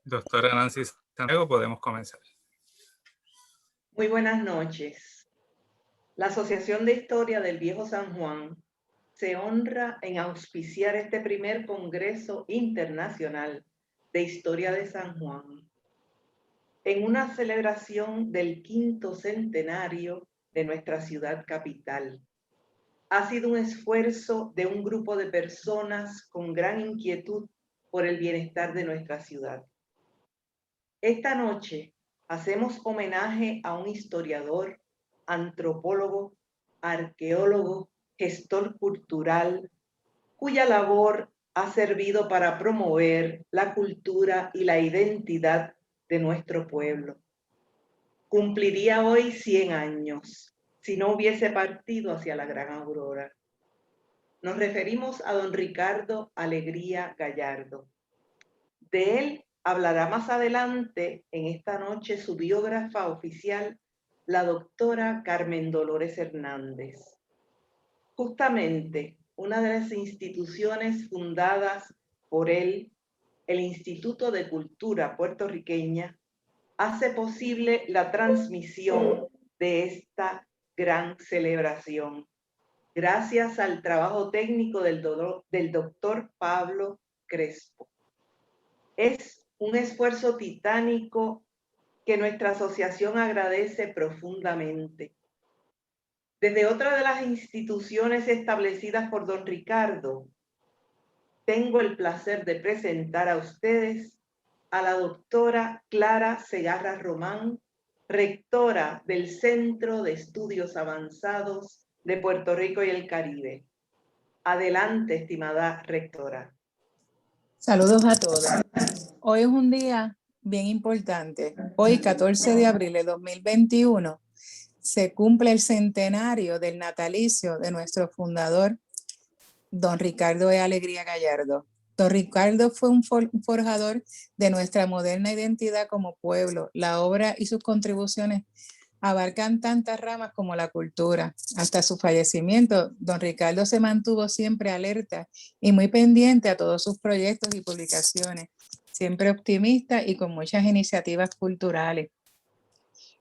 Doctora Nancy Santiago, podemos comenzar. Muy buenas noches. La Asociación de Historia del Viejo San Juan se honra en auspiciar este primer Congreso Internacional de Historia de San Juan, en una celebración del 5º centenario de nuestra ciudad capital. Ha sido un esfuerzo de un grupo de personas con gran inquietud por el bienestar de nuestra ciudad. Esta noche hacemos homenaje a un historiador, antropólogo, arqueólogo, gestor cultural, cuya labor ha servido para promover la cultura y la identidad de nuestro pueblo. Cumpliría hoy 100 años si no hubiese partido hacia la gran aurora. Nos referimos a don Ricardo Alegría Gallardo. De él hablará más adelante en esta noche su biógrafa oficial, la doctora Carmen Dolores Hernández. Justamente una de las instituciones fundadas por él, el Instituto de Cultura Puertorriqueña, hace posible la transmisión de esta gran celebración, gracias al trabajo técnico del doctor Pablo Crespo. Es un esfuerzo titánico que nuestra asociación agradece profundamente. Desde otra de las instituciones establecidas por don Ricardo, tengo el placer de presentar a ustedes a la doctora Clara Segarra Román, rectora del Centro de Estudios Avanzados de Puerto Rico y el Caribe. Adelante, estimada rectora. Saludos a todos. Hoy es un día bien importante. Hoy, 14 de abril de 2021, se cumple el centenario del natalicio de nuestro fundador, don Ricardo E. Alegría Gallardo. Don Ricardo fue un forjador de nuestra moderna identidad como pueblo. La obra y sus contribuciones abarcan tantas ramas como la cultura. Hasta su fallecimiento, don Ricardo se mantuvo siempre alerta y muy pendiente a todos sus proyectos y publicaciones, siempre optimista y con muchas iniciativas culturales,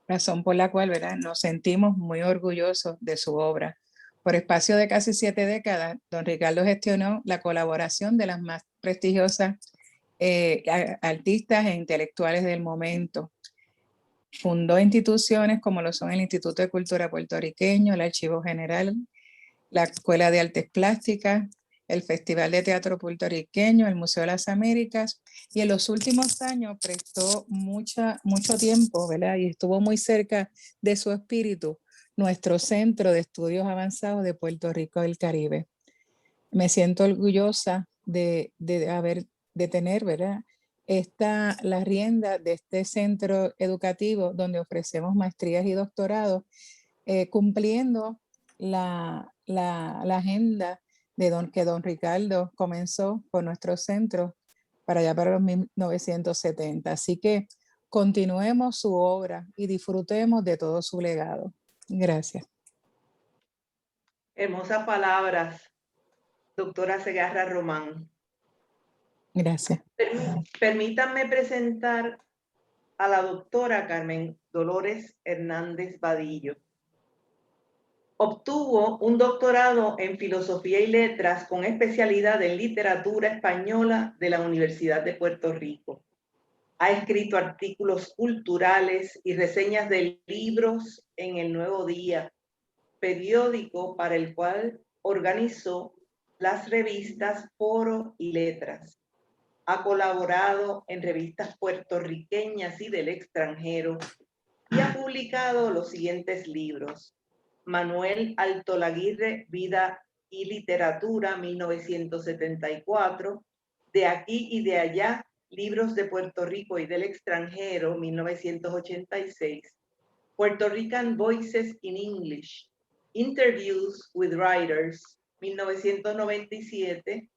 razón por la cual, ¿verdad?, nos sentimos muy orgullosos de su obra. Por espacio de casi 7 décadas, don Ricardo gestionó la colaboración de las más prestigiosas artistas e intelectuales del momento. Fundó instituciones como lo son el Instituto de Cultura Puertorriqueño, el Archivo General, la Escuela de Artes Plásticas, el Festival de Teatro Puertorriqueño, el Museo de las Américas, y en los últimos años prestó mucho tiempo, ¿verdad?, y estuvo muy cerca de su espíritu, nuestro Centro de Estudios Avanzados de Puerto Rico y el Caribe. Me siento orgullosa de tener, ¿verdad?, la rienda de este centro educativo donde ofrecemos maestrías y doctorados, cumpliendo la agenda que don Ricardo comenzó con nuestro centro para allá para los 1970. Así que continuemos su obra y disfrutemos de todo su legado. Gracias. Hermosas palabras, doctora Segarra Román. Gracias. Permítanme presentar a la doctora Carmen Dolores Hernández Vadillo. Obtuvo un doctorado en Filosofía y Letras con especialidad en Literatura Española de la Universidad de Puerto Rico. Ha escrito artículos culturales y reseñas de libros en El Nuevo Día, periódico para el cual organizó las revistas Foro y Letras. Ha colaborado en revistas puertorriqueñas y del extranjero y ha publicado los siguientes libros: Manuel Altolaguirre, Vida y Literatura, 1974, De aquí y de allá, Libros de Puerto Rico y del extranjero, 1986, Puerto Rican Voices in English, Interviews with Writers, 1997,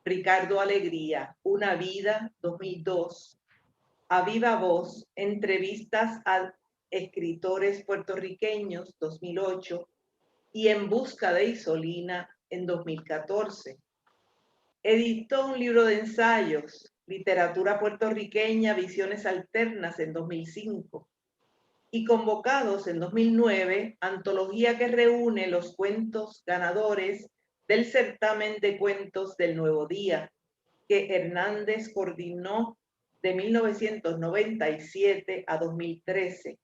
Ricardo Alegría, Una vida, 2002, A Viva Voz, Entrevistas a escritores puertorriqueños, 2008, y En busca de Isolina, en 2014. Editó un libro de ensayos, Literatura puertorriqueña, Visiones Alternas en 2005 y Convocados en 2009, antología que reúne los cuentos ganadores del certamen de cuentos del Nuevo Día, que Hernández coordinó de 1997 a 2013.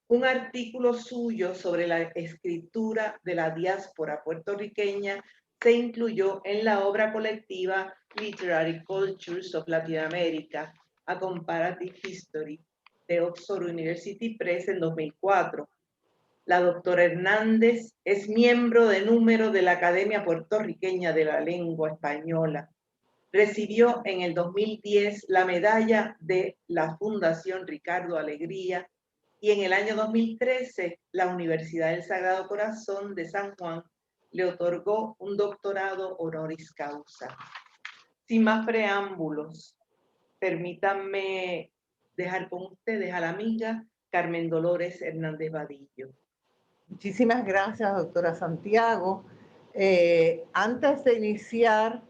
Un artículo suyo sobre la escritura de la diáspora puertorriqueña se incluyó en la obra colectiva Literary Cultures of Latin America, A Comparative History, de Oxford University Press en 2004. La doctora Hernández es miembro de número de la Academia Puertorriqueña de la Lengua Española. Recibió en el 2010 la medalla de la Fundación Ricardo Alegría y en el año 2013 la Universidad del Sagrado Corazón de San Juan le otorgó un doctorado honoris causa. Sin más preámbulos, permítanme dejar con ustedes a la amiga Carmen Dolores Hernández Vadillo. Muchísimas gracias, doctora Santiago. Antes de iniciar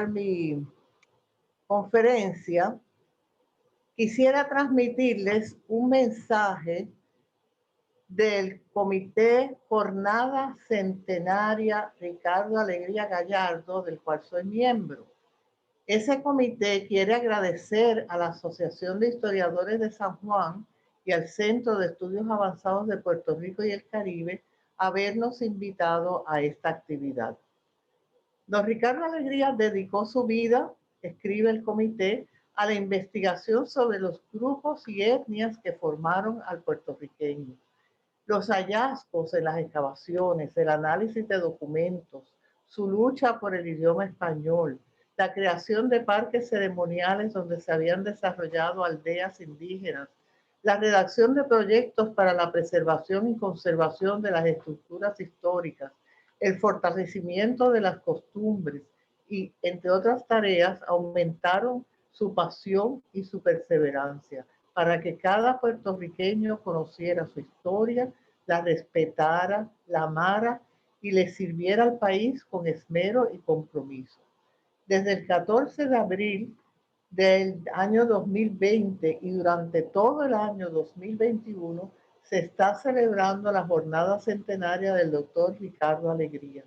mi conferencia, quisiera transmitirles un mensaje del Comité Jornada Centenaria Ricardo Alegría Gallardo, del cual soy miembro. Ese comité quiere agradecer a la Asociación de Historiadores de San Juan y al Centro de Estudios Avanzados de Puerto Rico y el Caribe habernos invitado a esta actividad. Don Ricardo Alegría dedicó su vida, escribe el comité, a la investigación sobre los grupos y etnias que formaron al puertorriqueño. Los hallazgos en las excavaciones, el análisis de documentos, su lucha por el idioma español, la creación de parques ceremoniales donde se habían desarrollado aldeas indígenas, la redacción de proyectos para la preservación y conservación de las estructuras históricas, el fortalecimiento de las costumbres y, entre otras tareas, aumentaron su pasión y su perseverancia para que cada puertorriqueño conociera su historia, la respetara, la amara y le sirviera al país con esmero y compromiso. Desde el 14 de abril del año 2020 y durante todo el año 2021 se está celebrando la jornada centenaria del doctor Ricardo Alegría.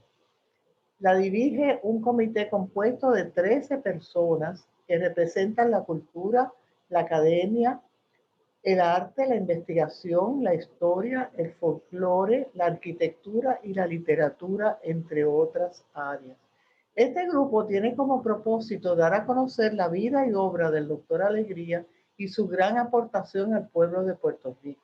La dirige un comité compuesto de 13 personas que representan la cultura, la academia, el arte, la investigación, la historia, el folclore, la arquitectura y la literatura, entre otras áreas. Este grupo tiene como propósito dar a conocer la vida y obra del doctor Alegría y su gran aportación al pueblo de Puerto Rico.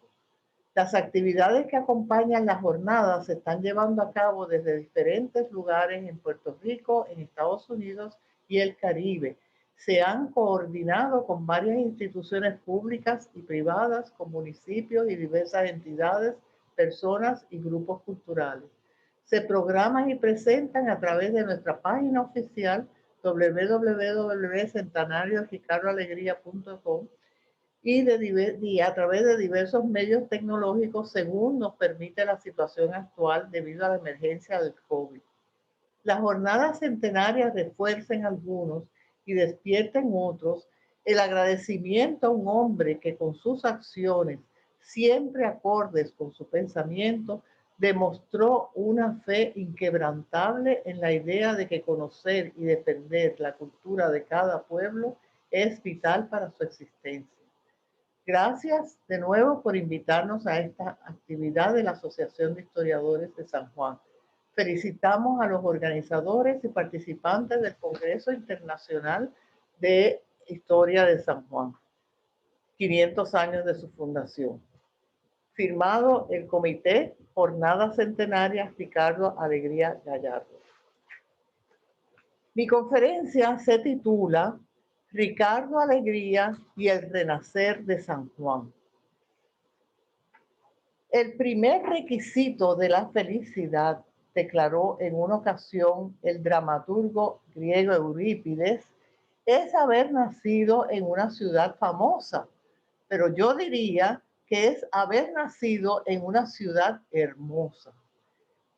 Las actividades que acompañan la jornada se están llevando a cabo desde diferentes lugares en Puerto Rico, en Estados Unidos y el Caribe. Se han coordinado con varias instituciones públicas y privadas, con municipios y diversas entidades, personas y grupos culturales. Se programan y presentan a través de nuestra página oficial www.centenarioricardoalegría.com y a través de diversos medios tecnológicos según nos permite la situación actual debido a la emergencia del COVID. Las jornadas centenarias refuerzan algunos y despierten otros el agradecimiento a un hombre que con sus acciones, siempre acordes con su pensamiento, demostró una fe inquebrantable en la idea de que conocer y defender la cultura de cada pueblo es vital para su existencia. Gracias de nuevo por invitarnos a esta actividad de la Asociación de Historiadores de San Juan. Felicitamos a los organizadores y participantes del Congreso Internacional de Historia de San Juan, 500 años de su fundación. Firmado el Comité Jornada Centenaria Ricardo Alegría Gallardo. Mi conferencia se titula Ricardo Alegría y el Renacer de San Juan. El primer requisito de la felicidad, declaró en una ocasión el dramaturgo griego Eurípides, es haber nacido en una ciudad famosa, pero yo diría que es haber nacido en una ciudad hermosa.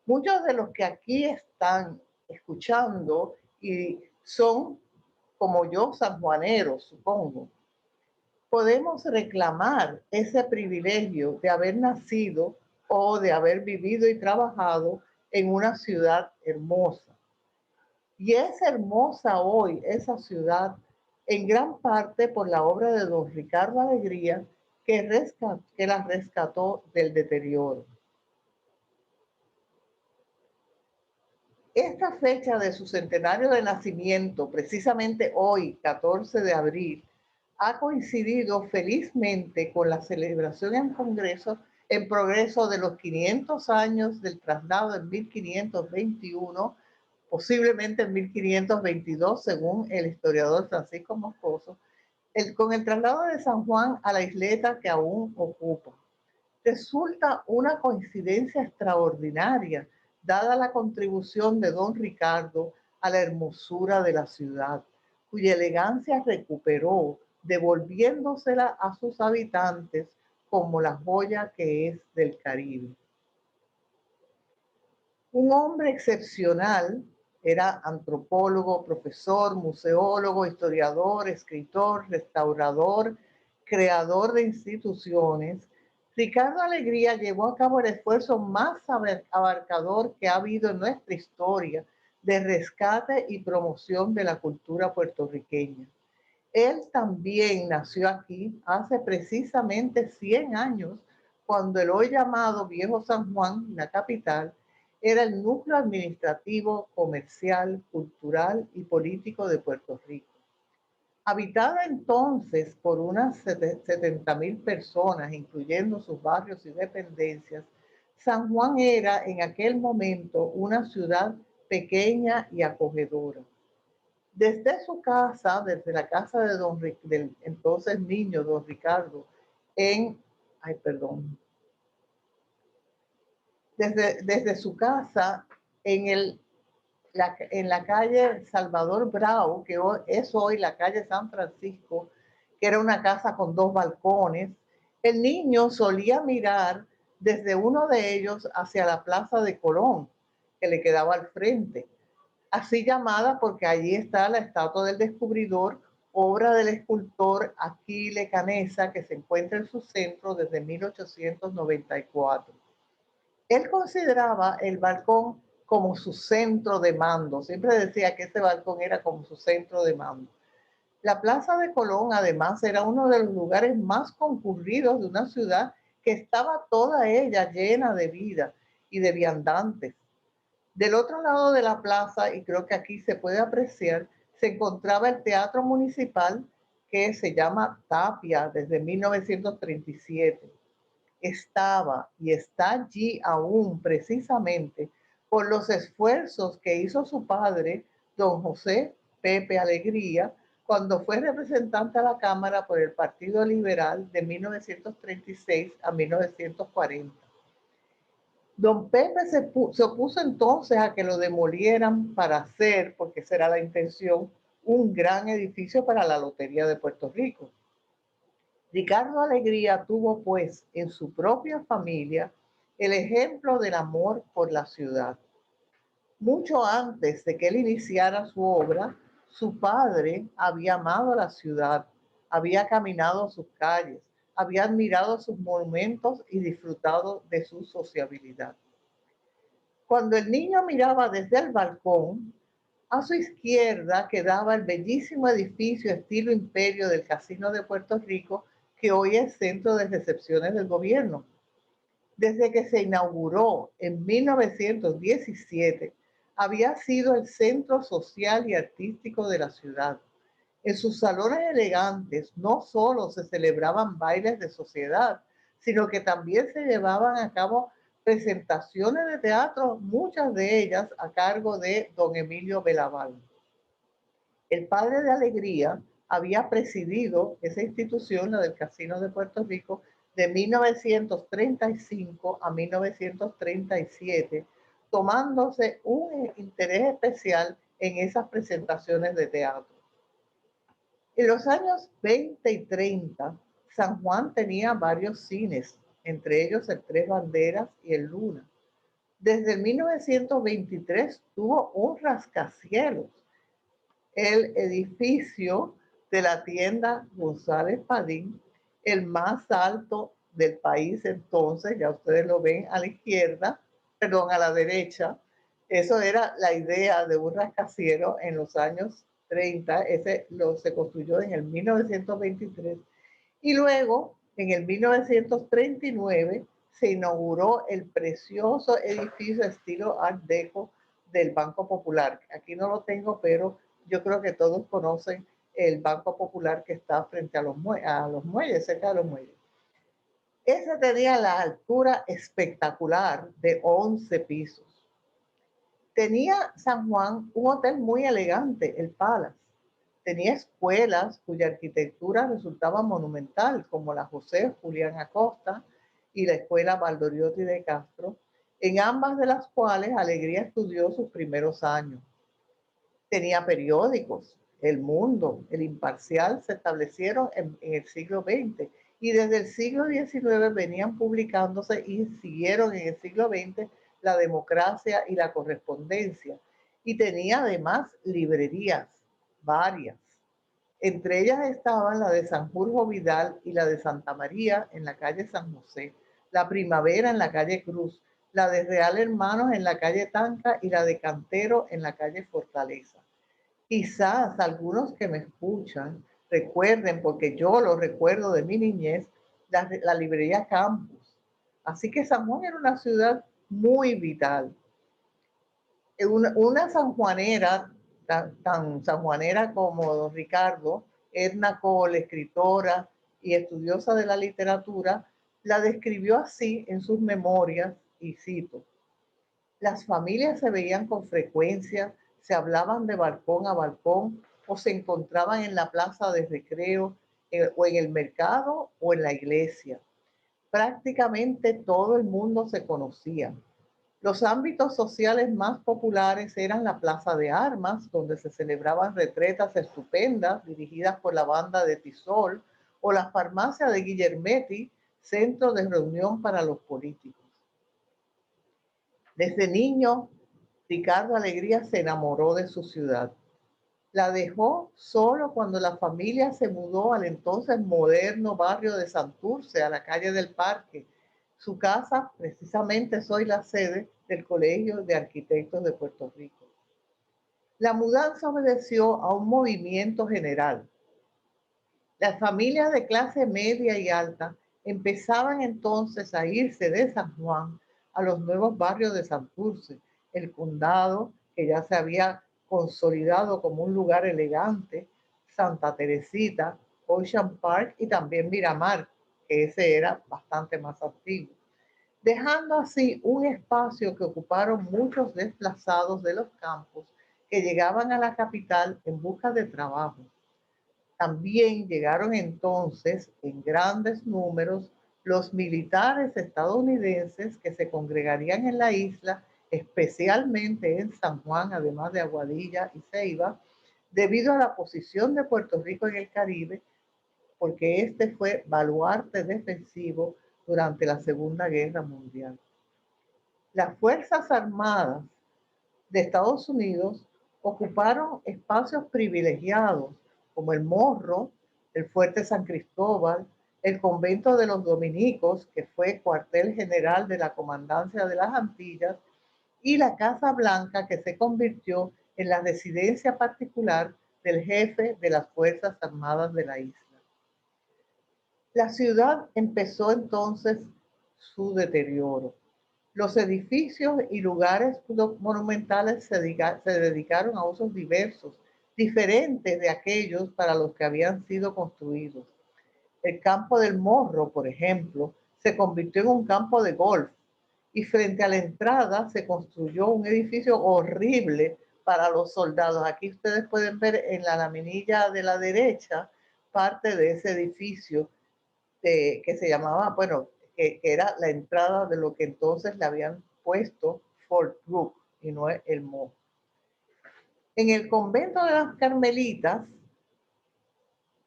Muchos de los que aquí están escuchando y son como yo sanjuanero, supongo, podemos reclamar ese privilegio de haber nacido o de haber vivido y trabajado en una ciudad hermosa. Y es hermosa hoy esa ciudad en gran parte por la obra de don Ricardo Alegría, que la rescató del deterioro. Esta fecha de su centenario de nacimiento, precisamente hoy, 14 de abril, ha coincidido felizmente con la celebración en progreso de los 500 años del traslado en 1521, posiblemente en 1522, según el historiador Francisco Moscoso, con el traslado de San Juan a la isleta que aún ocupa. Resulta una coincidencia extraordinaria, dada la contribución de don Ricardo a la hermosura de la ciudad, cuya elegancia recuperó, devolviéndosela a sus habitantes como la joya que es del Caribe. Un hombre excepcional, era antropólogo, profesor, museólogo, historiador, escritor, restaurador, creador de instituciones. Ricardo Alegría llevó a cabo el esfuerzo más abarcador que ha habido en nuestra historia de rescate y promoción de la cultura puertorriqueña. Él también nació aquí hace precisamente 100 años, cuando el hoy llamado Viejo San Juan, la capital, era el núcleo administrativo, comercial, cultural y político de Puerto Rico. Habitada entonces por unas 70,000 personas, incluyendo sus barrios y dependencias, San Juan era en aquel momento una ciudad pequeña y acogedora. Desde su casa, desde la casa de del entonces niño don Ricardo, desde su casa en la calle Salvador Brau, que es hoy la calle San Francisco, que era una casa con 2 balcones, el niño solía mirar desde uno de ellos hacia la Plaza de Colón, que le quedaba al frente, así llamada porque allí está la estatua del descubridor, obra del escultor Aquile Canessa, que se encuentra en su centro desde 1894. Él consideraba el balcón como su centro de mando. Siempre decía que ese balcón era como su centro de mando. La Plaza de Colón, además, era uno de los lugares más concurridos de una ciudad que estaba toda ella llena de vida y de viandantes. Del otro lado de la plaza, y creo que aquí se puede apreciar, se encontraba el Teatro Municipal, que se llama Tapia desde 1937. Estaba y está allí aún precisamente por los esfuerzos que hizo su padre, don José Pepe Alegría, cuando fue representante a la Cámara por el Partido Liberal de 1936 a 1940. Don Pepe se opuso entonces a que lo demolieran para hacer, porque esa era la intención, un gran edificio para la Lotería de Puerto Rico. Ricardo Alegría tuvo pues en su propia familia el ejemplo del amor por la ciudad. Mucho antes de que él iniciara su obra, su padre había amado la ciudad, había caminado sus calles, había admirado sus monumentos y disfrutado de su sociabilidad. Cuando el niño miraba desde el balcón, a su izquierda quedaba el bellísimo edificio estilo imperio del Casino de Puerto Rico, que hoy es centro de recepciones del gobierno. Desde que se inauguró en 1917, había sido el centro social y artístico de la ciudad. En sus salones elegantes no solo se celebraban bailes de sociedad, sino que también se llevaban a cabo presentaciones de teatro, muchas de ellas a cargo de don Emilio Belaval. El padre de Alegría había presidido esa institución, la del Casino de Puerto Rico, de 1935 a 1937, tomándose un interés especial en esas presentaciones de teatro. En los años 20 y 30, San Juan tenía varios cines, entre ellos el Tres Banderas y el Luna. Desde el 1923 tuvo un rascacielos. el edificio de la tienda González Padín, el más alto del país entonces, ya ustedes lo ven a la izquierda, perdón, a la derecha. Eso era la idea de un rascacielos en los años 30, se construyó en el 1923 y luego en el 1939 se inauguró el precioso edificio estilo Art Deco del Banco Popular. Aquí no lo tengo, pero yo creo que todos conocen el Banco Popular que está frente a los muelles, cerca de los muelles. Ese tenía la altura espectacular de 11 pisos. Tenía San Juan un hotel muy elegante, el Palace. Tenía escuelas cuya arquitectura resultaba monumental, como la José Julián Acosta y la Escuela Valdoriotti de Castro, en ambas de las cuales Alegría estudió sus primeros años. Tenía periódicos, El Mundo, El Imparcial, se establecieron en el siglo XX y desde el siglo XIX venían publicándose y siguieron en el siglo XX La Democracia y La Correspondencia. Y tenía además librerías, varias. Entre ellas estaban la de Sanjurjo Vidal y la de Santa María en la calle San José, La Primavera en la calle Cruz, la de Real Hermanos en la calle Tanca y la de Cantero en la calle Fortaleza. Quizás algunos que me escuchan recuerden, porque yo lo recuerdo de mi niñez, la librería Campus. Así que San Juan era una ciudad muy vital. Una sanjuanera, tan sanjuanera como don Ricardo, Edna Cole, escritora y estudiosa de la literatura, la describió así en sus memorias, y cito: las familias se veían con frecuencia, se hablaban de balcón a balcón o se encontraban en la plaza de recreo o en el mercado o en la iglesia. Prácticamente todo el mundo se conocía. Los ámbitos sociales más populares eran la Plaza de Armas, donde se celebraban retretas estupendas dirigidas por la banda de Tisol, o la farmacia de Guillermetti, centro de reunión para los políticos. Desde niño, Ricardo Alegría se enamoró de su ciudad. La dejó solo cuando la familia se mudó al entonces moderno barrio de Santurce, a la calle del Parque. Su casa, precisamente, es hoy la sede del Colegio de Arquitectos de Puerto Rico. La mudanza obedeció a un movimiento general. Las familias de clase media y alta empezaban entonces a irse de San Juan a los nuevos barrios de Santurce, el condado, que ya se había consolidado como un lugar elegante, Santa Teresita, Ocean Park y también Miramar, que ese era bastante más antiguo, dejando así un espacio que ocuparon muchos desplazados de los campos que llegaban a la capital en busca de trabajo. También llegaron entonces en grandes números los militares estadounidenses que se congregarían en la isla, especialmente en San Juan, además de Aguadilla y Ceiba, debido a la posición de Puerto Rico en el Caribe, porque este fue baluarte defensivo durante la Segunda Guerra Mundial. Las Fuerzas Armadas de Estados Unidos ocuparon espacios privilegiados como el Morro, el Fuerte San Cristóbal, el Convento de los Dominicos, que fue cuartel general de la Comandancia de las Antillas, y la Casa Blanca, que se convirtió en la residencia particular del jefe de las Fuerzas Armadas de la isla. La ciudad empezó entonces su deterioro. Los edificios y lugares monumentales se dedicaron a usos diversos, diferentes de aquellos para los que habían sido construidos. El campo del Morro, por ejemplo, se convirtió en un campo de golf y frente a la entrada se construyó un edificio horrible para los soldados. Aquí ustedes pueden ver en la laminilla de la derecha parte de ese edificio que se llamaba, bueno, que era la entrada de lo que entonces le habían puesto Fort Brooke y no el Morro. En el convento de las Carmelitas,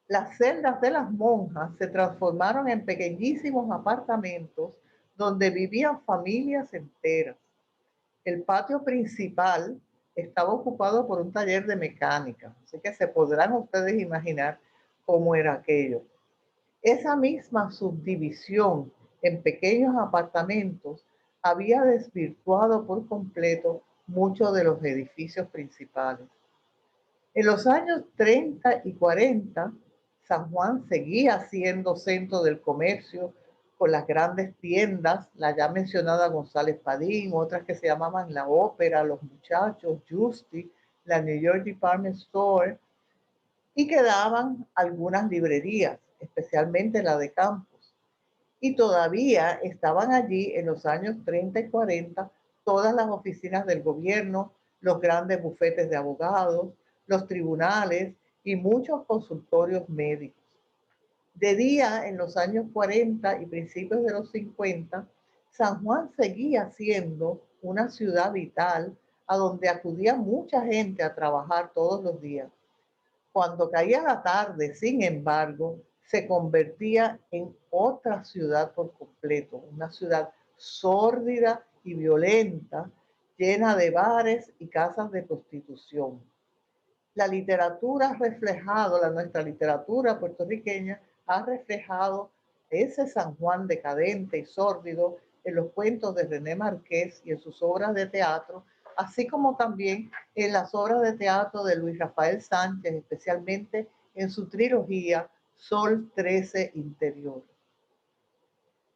las celdas de las monjas se transformaron en pequeñísimos apartamentos donde vivían familias enteras. El patio principal estaba ocupado por un taller de mecánica. Así que se podrán ustedes imaginar cómo era aquello. Esa misma subdivisión en pequeños apartamentos había desvirtuado por completo muchos de los edificios principales. En los años 30 y 40, San Juan seguía siendo centro del comercio con las grandes tiendas, la ya mencionada González Padín, otras que se llamaban La Ópera, Los Muchachos, Justy, la New York Department Store, y quedaban algunas librerías, especialmente la de Campos. Y todavía estaban allí en los años 30 y 40 todas las oficinas del gobierno, los grandes bufetes de abogados, los tribunales y muchos consultorios médicos. De día, en los años 40 y principios de los 50, San Juan seguía siendo una ciudad vital a donde acudía mucha gente a trabajar todos los días. Cuando caía la tarde, sin embargo, se convertía en otra ciudad por completo, una ciudad sórdida y violenta, llena de bares y casas de prostitución. La literatura ha reflejado, nuestra literatura puertorriqueña ha reflejado ese San Juan decadente y sórdido en los cuentos de René Márquez y en sus obras de teatro, así como también en las obras de teatro de Luis Rafael Sánchez, especialmente en su trilogía Sol 13 Interior.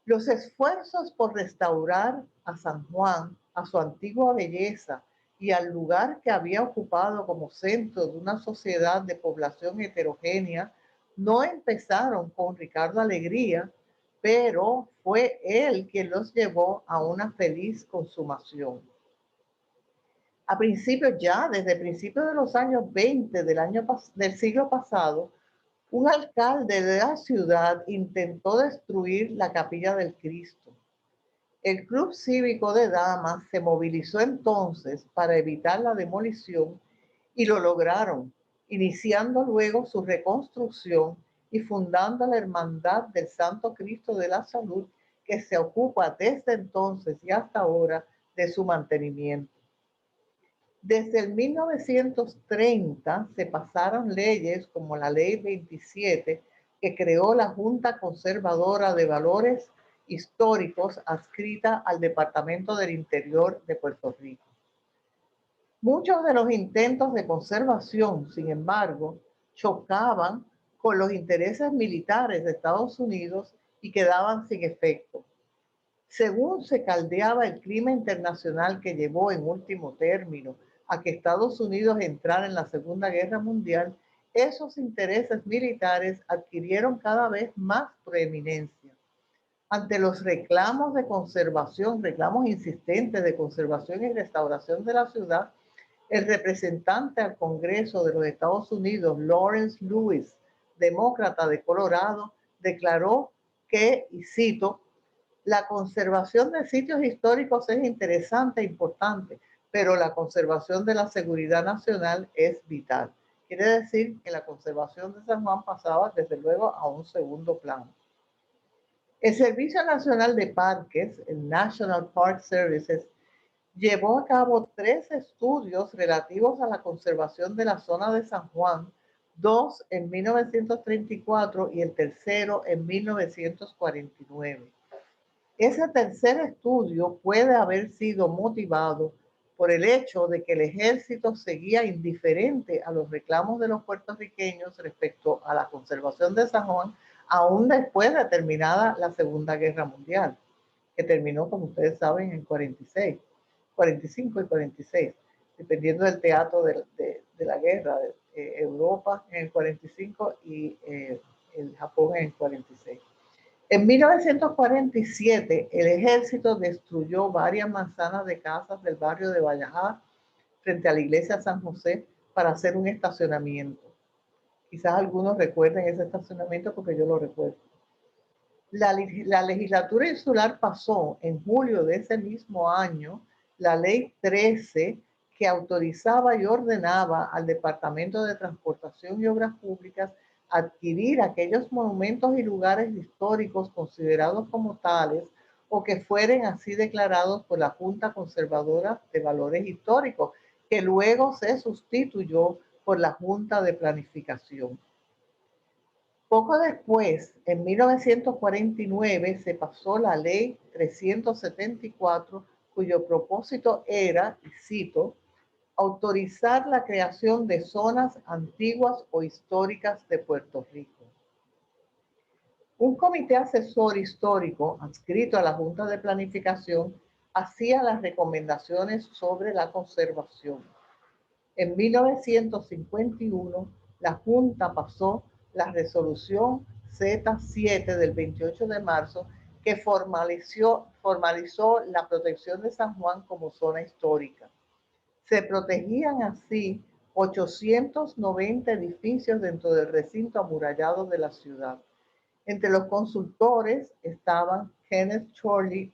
Los esfuerzos por restaurar a San Juan, a su antigua belleza y al lugar que había ocupado como centro de una sociedad de población heterogénea, no empezaron con Ricardo Alegría, pero fue él quien los llevó a una feliz consumación. A principios ya, desde principios de los años 20 del siglo pasado, un alcalde de la ciudad intentó destruir la Capilla del Cristo. El Club Cívico de Damas se movilizó entonces para evitar la demolición y lo lograron, iniciando luego su reconstrucción y fundando la Hermandad del Santo Cristo de la Salud, que se ocupa desde entonces y hasta ahora de su mantenimiento. Desde el 1930 se pasaron leyes como la Ley 27, que creó la Junta Conservadora de Valores Históricos adscrita al Departamento del Interior de Puerto Rico. Muchos de los intentos de conservación, sin embargo, chocaban con los intereses militares de Estados Unidos y quedaban sin efecto. Según se caldeaba el clima internacional que llevó en último término a que Estados Unidos entrara en la Segunda Guerra Mundial, esos intereses militares adquirieron cada vez más preeminencia. Ante los reclamos de conservación, reclamos insistentes de conservación y restauración de la ciudad, el representante al Congreso de los Estados Unidos, Lawrence Lewis, demócrata de Colorado, declaró que, y cito, la conservación de sitios históricos es interesante e importante, pero la conservación de la seguridad nacional es vital. Quiere decir que la conservación de San Juan pasaba desde luego a un segundo plano. El Servicio Nacional de Parques, el National Park Services, llevó a cabo 3 estudios relativos a la conservación de la zona de San Juan, 2 en 1934 y el tercero en 1949. Ese tercer estudio puede haber sido motivado por el hecho de que el ejército seguía indiferente a los reclamos de los puertorriqueños respecto a la conservación de San Juan, aún después de terminada la Segunda Guerra Mundial, que terminó, como ustedes saben, en 45 y 46, dependiendo del teatro de la guerra, Europa en el 45 y el Japón en el 46. En 1947, el ejército destruyó varias manzanas de casas del barrio de Vallajá frente a la iglesia San José para hacer un estacionamiento. Quizás algunos recuerden ese estacionamiento porque yo lo recuerdo. La legislatura insular pasó en julio de ese mismo año la Ley 13, que autorizaba y ordenaba al Departamento de Transportación y Obras Públicas adquirir aquellos monumentos y lugares históricos considerados como tales o que fueren así declarados por la Junta Conservadora de Valores Históricos, que luego se sustituyó por la Junta de Planificación. Poco después, en 1949, se pasó la Ley 374, cuyo propósito era, y cito, autorizar la creación de zonas antiguas o históricas de Puerto Rico. Un comité asesor histórico adscrito a la Junta de Planificación hacía las recomendaciones sobre la conservación. En 1951, la Junta pasó la resolución Z7 del 28 de marzo que formalizó la protección de San Juan como zona histórica. Se protegían así 890 edificios dentro del recinto amurallado de la ciudad. Entre los consultores estaban Kenneth Chorley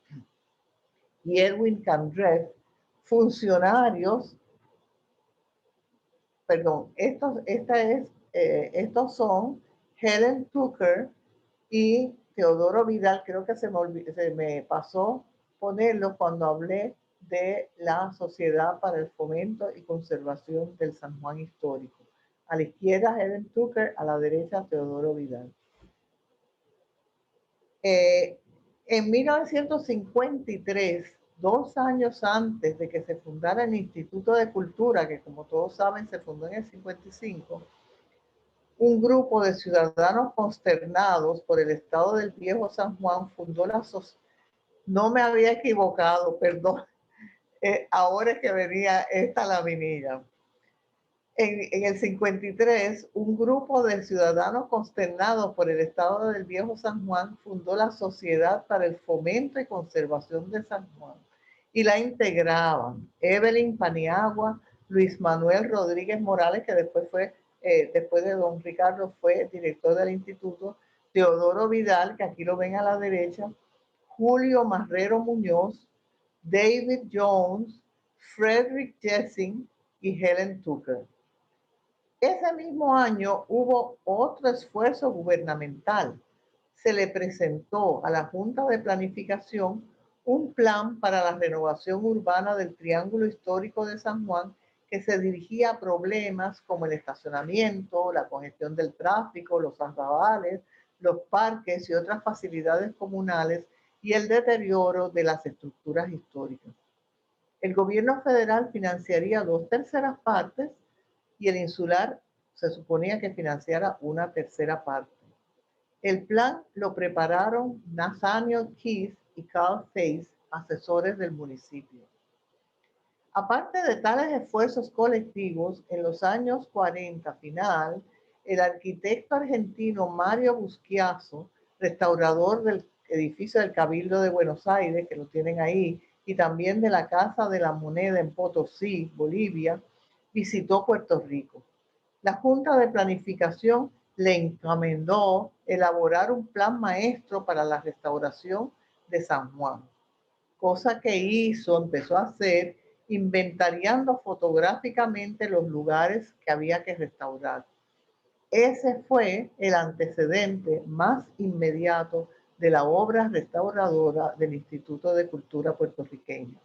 y Edwin Candref, funcionarios. Perdón, estos son Helen Tucker y Teodoro Vidal. Creo que se me pasó ponerlo cuando hablé de la Sociedad para el Fomento y Conservación del San Juan Histórico. A la izquierda Helen Tucker, a la derecha Teodoro Vidal. En 1953, 2 años antes de que se fundara el Instituto de Cultura, que como todos saben se fundó en el 55, un grupo de ciudadanos consternados por el estado del Viejo San Juan fundó la sociedad. No me había equivocado, perdón. Ahora es que venía esta laminilla. En el 53, un grupo de ciudadanos consternados por el estado del Viejo San Juan fundó la Sociedad para el Fomento y Conservación de San Juan y la integraban Evelyn Paniagua, Luis Manuel Rodríguez Morales, que después de don Ricardo, fue director del instituto, Teodoro Vidal, que aquí lo ven a la derecha, Julio Marrero Muñoz, David Jones, Frederick Jessing y Helen Tucker. Ese mismo año hubo otro esfuerzo gubernamental. Se le presentó a la Junta de Planificación un plan para la renovación urbana del Triángulo Histórico de San Juan que se dirigía a problemas como el estacionamiento, la congestión del tráfico, los arrabales, los parques y otras facilidades comunales y el deterioro de las estructuras históricas. El gobierno federal financiaría 2/3 partes y el insular se suponía que financiara 1/3 parte. El plan lo prepararon Nathaniel Keith y Carl Face, asesores del municipio. Aparte de tales esfuerzos colectivos, en los años 40 final, el arquitecto argentino Mario Busquiazo, restaurador del edificio del Cabildo de Buenos Aires, que lo tienen ahí, y también de la Casa de la Moneda en Potosí, Bolivia, visitó Puerto Rico. La Junta de Planificación le encomendó elaborar un plan maestro para la restauración de San Juan, cosa que empezó a hacer inventariando fotográficamente los lugares que había que restaurar. Ese fue el antecedente más inmediato de la obra restauradora del Instituto de Cultura puertorriqueño.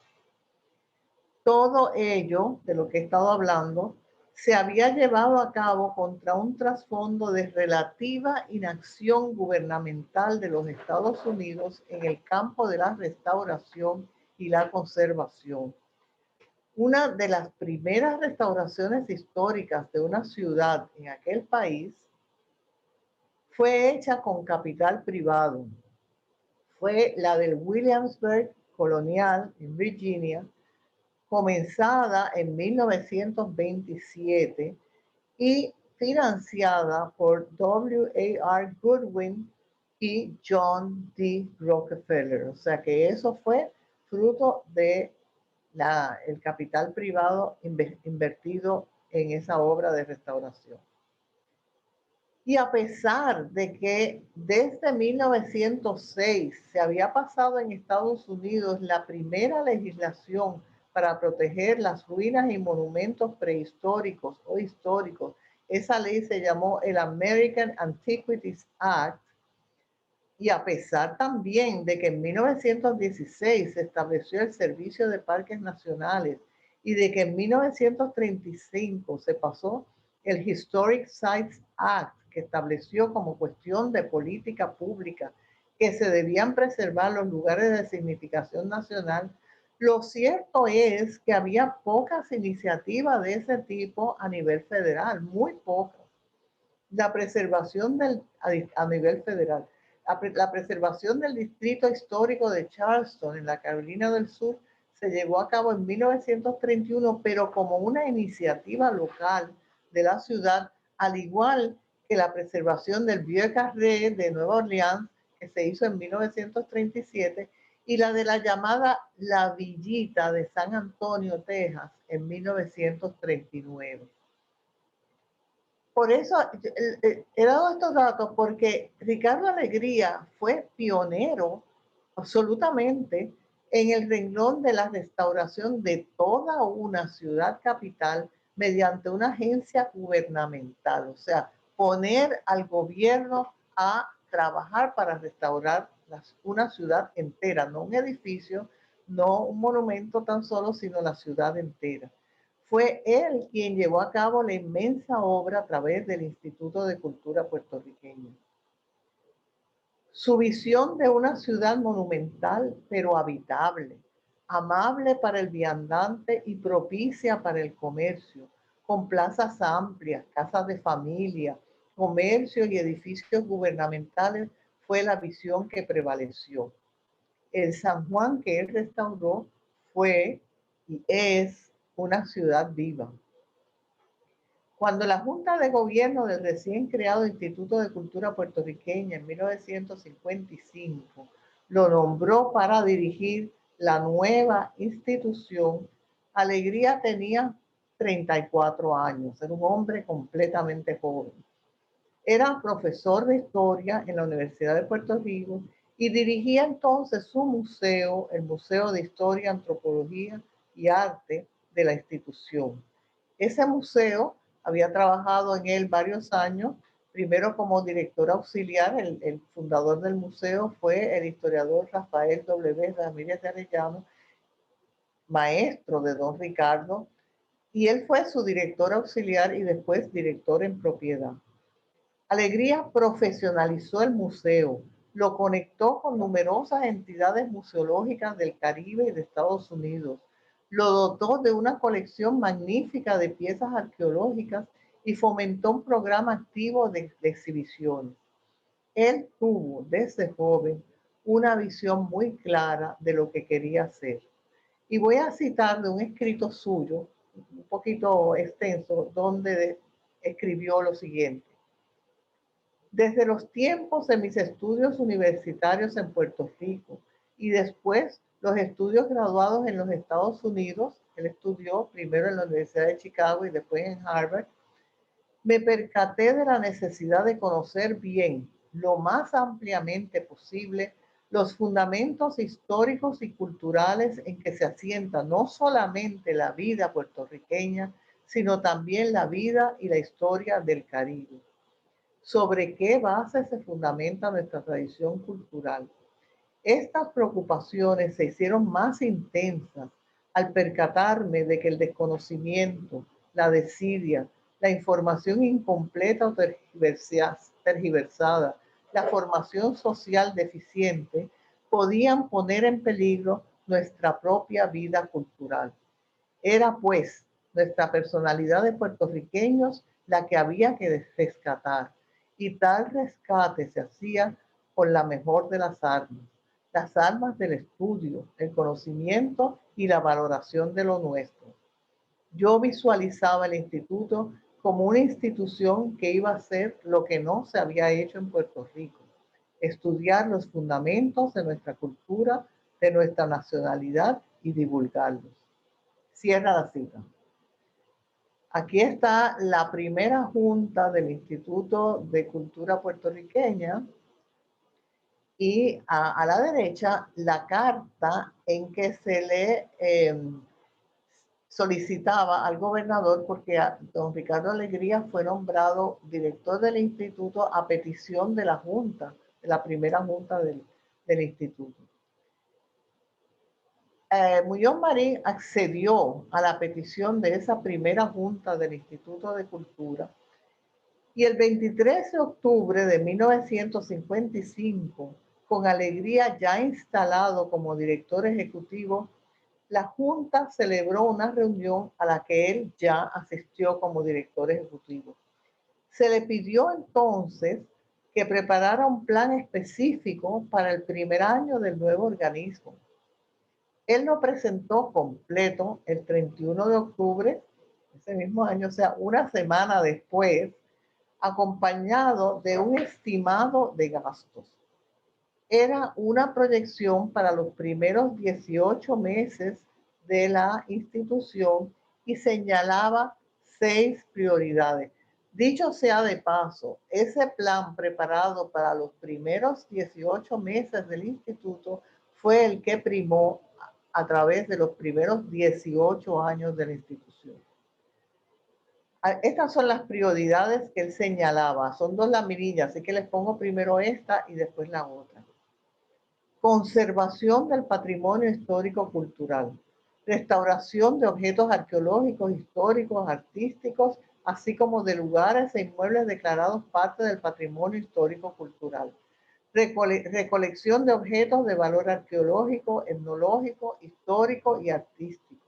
Todo ello, de lo que he estado hablando, se había llevado a cabo contra un trasfondo de relativa inacción gubernamental de los Estados Unidos en el campo de la restauración y la conservación. Una de las primeras restauraciones históricas de una ciudad en aquel país fue hecha con capital privado. Fue la del Williamsburg Colonial en Virginia, comenzada en 1927 y financiada por W.A.R. Goodwin y John D. Rockefeller. O sea que eso fue fruto de el capital privado invertido en esa obra de restauración. Y a pesar de que desde 1906 se había pasado en Estados Unidos la primera legislación para proteger las ruinas y monumentos prehistóricos o históricos, esa ley se llamó el American Antiquities Act, y a pesar también de que en 1916 se estableció el Servicio de Parques Nacionales y de que en 1935 se pasó el Historic Sites Act, que estableció como cuestión de política pública que se debían preservar los lugares de significación nacional, lo cierto es que había pocas iniciativas de ese tipo a nivel federal, muy pocas. La preservación a nivel federal, la preservación del distrito histórico de Charleston en la Carolina del Sur se llevó a cabo en 1931, pero como una iniciativa local de la ciudad, al igual que la preservación del Vieux Carré de Nueva Orleans, que se hizo en 1937, y la de la llamada La Villita de San Antonio, Texas, en 1939. Por eso he dado estos datos porque Ricardo Alegría fue pionero absolutamente en el renglón de la restauración de toda una ciudad capital mediante una agencia gubernamental, o sea, poner al gobierno a trabajar para restaurar una ciudad entera, no un edificio, no un monumento tan solo, sino la ciudad entera. Fue él quien llevó a cabo la inmensa obra a través del Instituto de Cultura Puertorriqueño. Su visión de una ciudad monumental, pero habitable, amable para el viandante y propicia para el comercio, con plazas amplias, casas de familia, comercios y edificios gubernamentales, fue la visión que prevaleció. El San Juan que él restauró fue y es una ciudad viva. Cuando la Junta de Gobierno del recién creado Instituto de Cultura Puertorriqueña en 1955 lo nombró para dirigir la nueva institución, Alegría tenía 34 años, era un hombre completamente joven. Era profesor de historia en la Universidad de Puerto Rico y dirigía entonces su museo, el Museo de Historia, Antropología y Arte de la institución. Ese museo había trabajado en él varios años, primero como director auxiliar. El fundador del museo fue el historiador Rafael W. Ramírez de Arellano, maestro de don Ricardo, y él fue su director auxiliar y después director en propiedad. Alegría profesionalizó el museo, lo conectó con numerosas entidades museológicas del Caribe y de Estados Unidos, lo dotó de una colección magnífica de piezas arqueológicas y fomentó un programa activo de exhibiciones. Él tuvo desde joven una visión muy clara de lo que quería hacer. Y voy a citar de un escrito suyo, un poquito extenso, donde escribió lo siguiente. Desde los tiempos de mis estudios universitarios en Puerto Rico y después los estudios graduados en los Estados Unidos, él estudió primero en la Universidad de Chicago y después en Harvard, me percaté de la necesidad de conocer bien, lo más ampliamente posible, los fundamentos históricos y culturales en que se asienta no solamente la vida puertorriqueña, sino también la vida y la historia del Caribe. ¿Sobre qué base se fundamenta nuestra tradición cultural? Estas preocupaciones se hicieron más intensas al percatarme de que el desconocimiento, la desidia, la información incompleta o tergiversada, la formación social deficiente podían poner en peligro nuestra propia vida cultural. Era pues nuestra personalidad de puertorriqueños la que había que rescatar, y tal rescate se hacía con la mejor de las armas del estudio, el conocimiento y la valoración de lo nuestro. Yo visualizaba el instituto como una institución que iba a hacer lo que no se había hecho en Puerto Rico, estudiar los fundamentos de nuestra cultura, de nuestra nacionalidad y divulgarlos. Cierra la cita. Aquí está la primera junta del Instituto de Cultura Puertorriqueña y a la derecha la carta en que se le solicitaba al gobernador, porque don Ricardo Alegría fue nombrado director del instituto a petición de la junta, de la primera junta del instituto. Muñoz Marín accedió a la petición de esa primera junta del Instituto de Cultura y el 23 de octubre de 1955, con Alegría ya instalado como director ejecutivo, la Junta celebró una reunión a la que él ya asistió como director ejecutivo. Se le pidió entonces que preparara un plan específico para el primer año del nuevo organismo. Él lo presentó completo el 31 de octubre, ese mismo año, o sea, una semana después, acompañado de un estimado de gastos. Era una proyección para los primeros 18 meses de la institución y señalaba 6 prioridades. Dicho sea de paso, ese plan preparado para los primeros 18 meses del instituto fue el que primó a través de los primeros 18 años de la institución. Estas son las prioridades que él señalaba. Son 2 lamirillas, así que les pongo primero esta y después la otra. Conservación del patrimonio histórico-cultural, restauración de objetos arqueológicos, históricos, artísticos, así como de lugares e inmuebles declarados parte del patrimonio histórico-cultural, recolección de objetos de valor arqueológico, etnológico, histórico y artístico,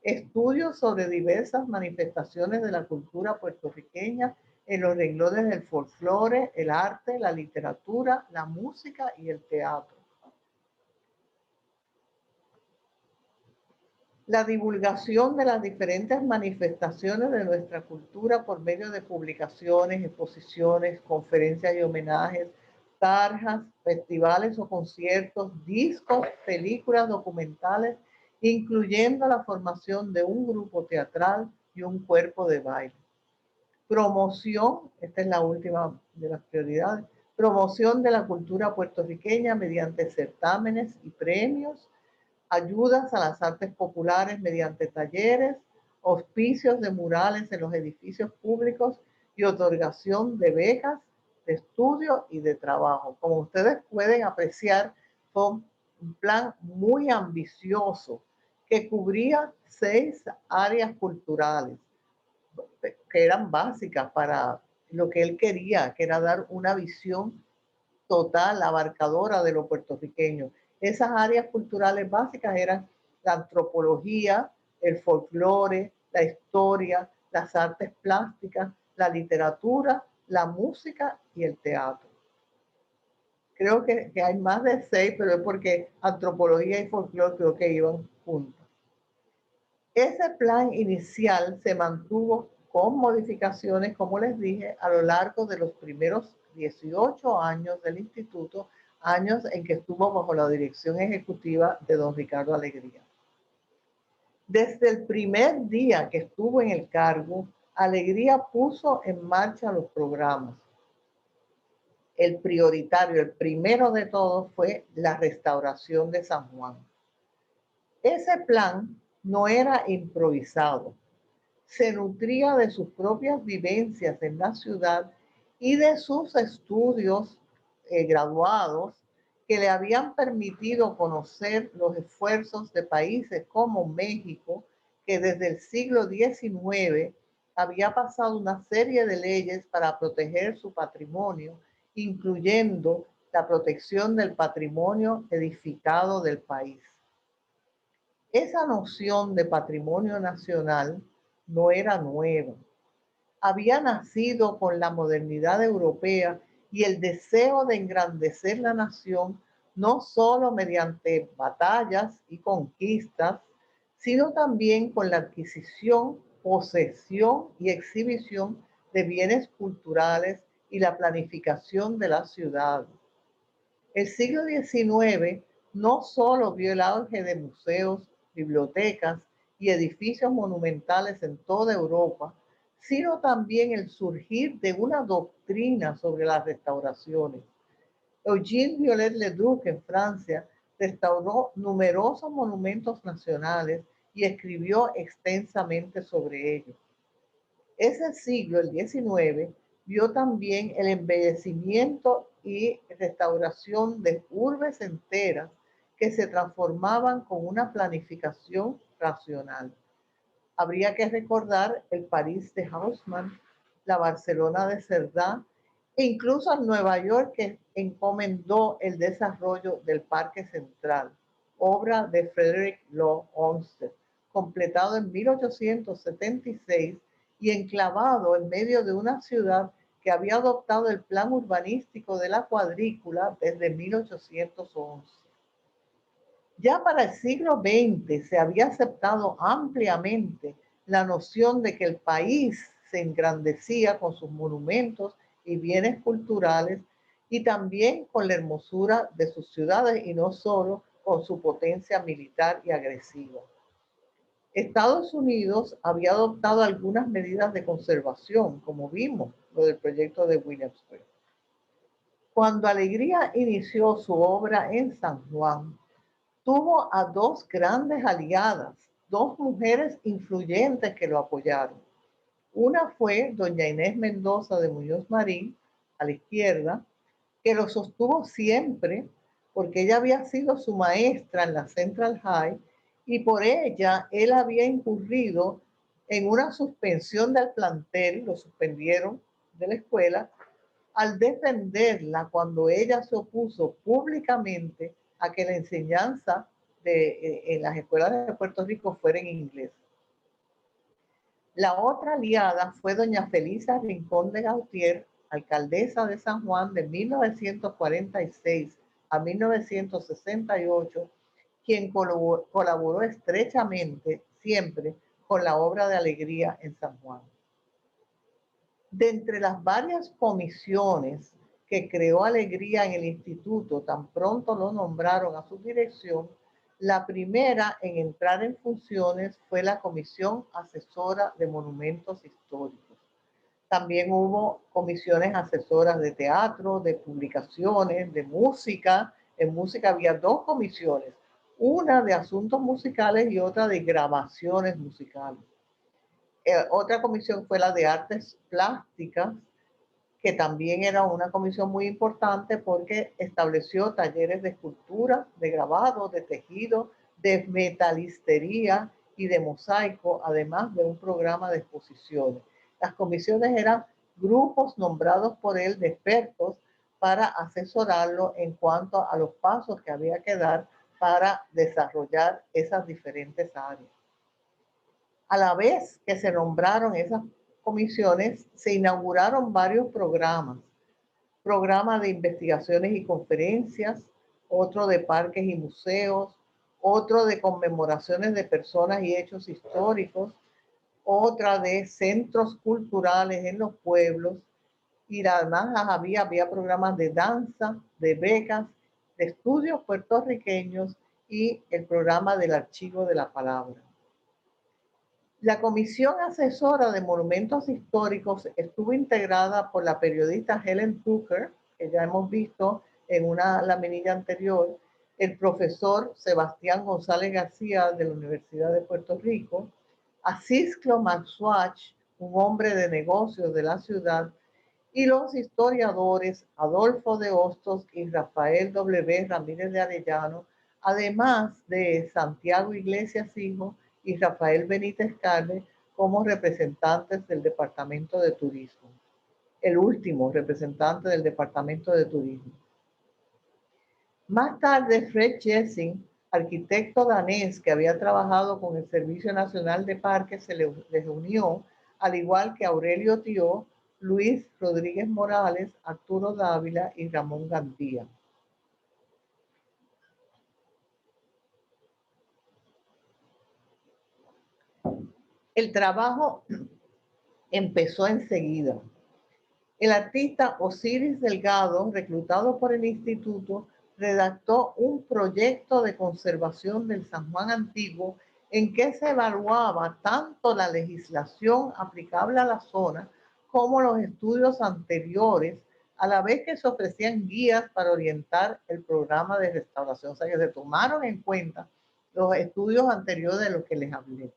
estudios sobre diversas manifestaciones de la cultura puertorriqueña en los renglones del folclore, el arte, la literatura, la música y el teatro. La divulgación de las diferentes manifestaciones de nuestra cultura por medio de publicaciones, exposiciones, conferencias y homenajes, tarjas, festivales o conciertos, discos, películas, documentales, incluyendo la formación de un grupo teatral y un cuerpo de baile. Promoción, esta es la última de las prioridades, promoción de la cultura puertorriqueña mediante certámenes y premios, ayudas a las artes populares mediante talleres, auspicios de murales en los edificios públicos y otorgación de becas de estudio y de trabajo. Como ustedes pueden apreciar, fue un plan muy ambicioso que cubría 6 áreas culturales que eran básicas para lo que él quería, que era dar una visión total, abarcadora de lo puertorriqueño. Esas áreas culturales básicas eran la antropología, el folclore, la historia, las artes plásticas, la literatura, la música y el teatro. Creo que hay más de 6, pero es porque antropología y folclore creo que iban juntos. Ese plan inicial se mantuvo con modificaciones, como les dije, a lo largo de los primeros 18 años del instituto, años en que estuvo bajo la dirección ejecutiva de don Ricardo Alegría. Desde el primer día que estuvo en el cargo, Alegría puso en marcha los programas. El prioritario, el primero de todos, fue la restauración de San Juan. Ese plan no era improvisado. Se nutría de sus propias vivencias en la ciudad y de sus estudios graduados que le habían permitido conocer los esfuerzos de países como México, que desde el siglo XIX había pasado una serie de leyes para proteger su patrimonio, incluyendo la protección del patrimonio edificado del país. Esa noción de patrimonio nacional no era nueva. Había nacido con la modernidad europea y el deseo de engrandecer la nación no solo mediante batallas y conquistas, sino también con la adquisición, posesión y exhibición de bienes culturales y la planificación de la ciudad. El siglo XIX no solo vio el auge de museos, bibliotecas y edificios monumentales en toda Europa, sino también el surgir de una doctrina sobre las restauraciones. Eugène Viollet-le-Duc en Francia restauró numerosos monumentos nacionales y escribió extensamente sobre ellos. Ese siglo, el XIX, vio también el embellecimiento y restauración de urbes enteras que se transformaban con una planificación racional. Habría que recordar el París de Haussmann, la Barcelona de Cerdá e incluso el Nueva York que encomendó el desarrollo del Parque Central, obra de Frederick Law Olmsted, completado en 1876 y enclavado en medio de una ciudad que había adoptado el plan urbanístico de la cuadrícula desde 1811. Ya para el siglo XX se había aceptado ampliamente la noción de que el país se engrandecía con sus monumentos y bienes culturales y también con la hermosura de sus ciudades y no solo con su potencia militar y agresiva. Estados Unidos había adoptado algunas medidas de conservación, como vimos, lo del proyecto de Williamsburg. Cuando Alegría inició su obra en San Juan, tuvo a dos grandes aliadas, dos mujeres influyentes que lo apoyaron. Una fue doña Inés Mendoza de Muñoz Marín, a la izquierda, que lo sostuvo siempre porque ella había sido su maestra en la Central High y por ella él había incurrido en una suspensión del plantel, lo suspendieron de la escuela, al defenderla cuando ella se opuso públicamente a que la enseñanza en las escuelas de Puerto Rico fuera en inglés. La otra aliada fue doña Felisa Rincón de Gautier, alcaldesa de San Juan de 1946 a 1968, quien colaboró estrechamente siempre con la obra de Alegría en San Juan. De entre las varias comisiones que creó Alegría en el instituto, tan pronto lo nombraron a su dirección, la primera en entrar en funciones fue la Comisión Asesora de Monumentos Históricos. También hubo comisiones asesoras de teatro, de publicaciones, de música. En música había dos comisiones, una de asuntos musicales y otra de grabaciones musicales. Otra comisión fue la de artes plásticas, que también era una comisión muy importante porque estableció talleres de escultura, de grabado, de tejido, de metalistería y de mosaico, además de un programa de exposiciones. Las comisiones eran grupos nombrados por él de expertos para asesorarlo en cuanto a los pasos que había que dar para desarrollar esas diferentes áreas. A la vez que se nombraron esas comisiones, se inauguraron varios programas. Programa de investigaciones y conferencias, otro de parques y museos, otro de conmemoraciones de personas y hechos históricos, otra de centros culturales en los pueblos, y además había programas de danza, de becas, de estudios puertorriqueños y el programa del Archivo de la Palabra. La Comisión Asesora de Monumentos Históricos estuvo integrada por la periodista Helen Tucker, que ya hemos visto en una laminilla anterior, el profesor Sebastián González García de la Universidad de Puerto Rico, Acisclo Maxwach, un hombre de negocios de la ciudad, y los historiadores Adolfo de Hostos y Rafael W. Ramírez de Arellano, además de Santiago Iglesias Hijo y Rafael Benítez Carne como representantes del Departamento de Turismo. El último representante del Departamento de Turismo. Más tarde, Fred Jessing, arquitecto danés que había trabajado con el Servicio Nacional de Parques, se les unió, al igual que Aurelio Tió, Luis Rodríguez Morales, Arturo Dávila y Ramón Gandía. El trabajo empezó enseguida. El artista Osiris Delgado, reclutado por el instituto, redactó un proyecto de conservación del San Juan antiguo en que se evaluaba tanto la legislación aplicable a la zona como los estudios anteriores, a la vez que se ofrecían guías para orientar el programa de restauración. O sea, que se tomaron en cuenta los estudios anteriores de los que les hablé.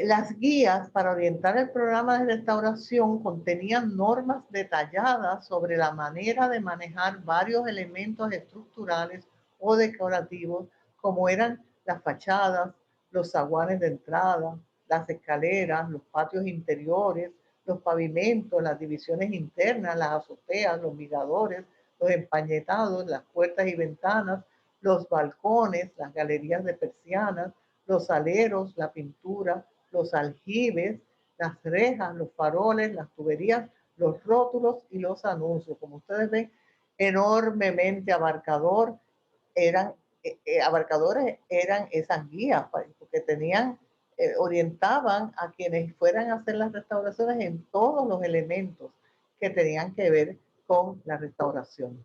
Las guías para orientar el programa de restauración contenían normas detalladas sobre la manera de manejar varios elementos estructurales o decorativos, como eran las fachadas, los zaguanes de entrada, las escaleras, los patios interiores, los pavimentos, las divisiones internas, las azoteas, los miradores, los empañetados, las puertas y ventanas, los balcones, las galerías de persianas, los aleros, la pintura, los aljibes, las rejas, los faroles, las tuberías, los rótulos y los anuncios. Como ustedes ven, enormemente abarcadores eran esas guías, porque orientaban a quienes fueran a hacer las restauraciones en todos los elementos que tenían que ver con la restauración.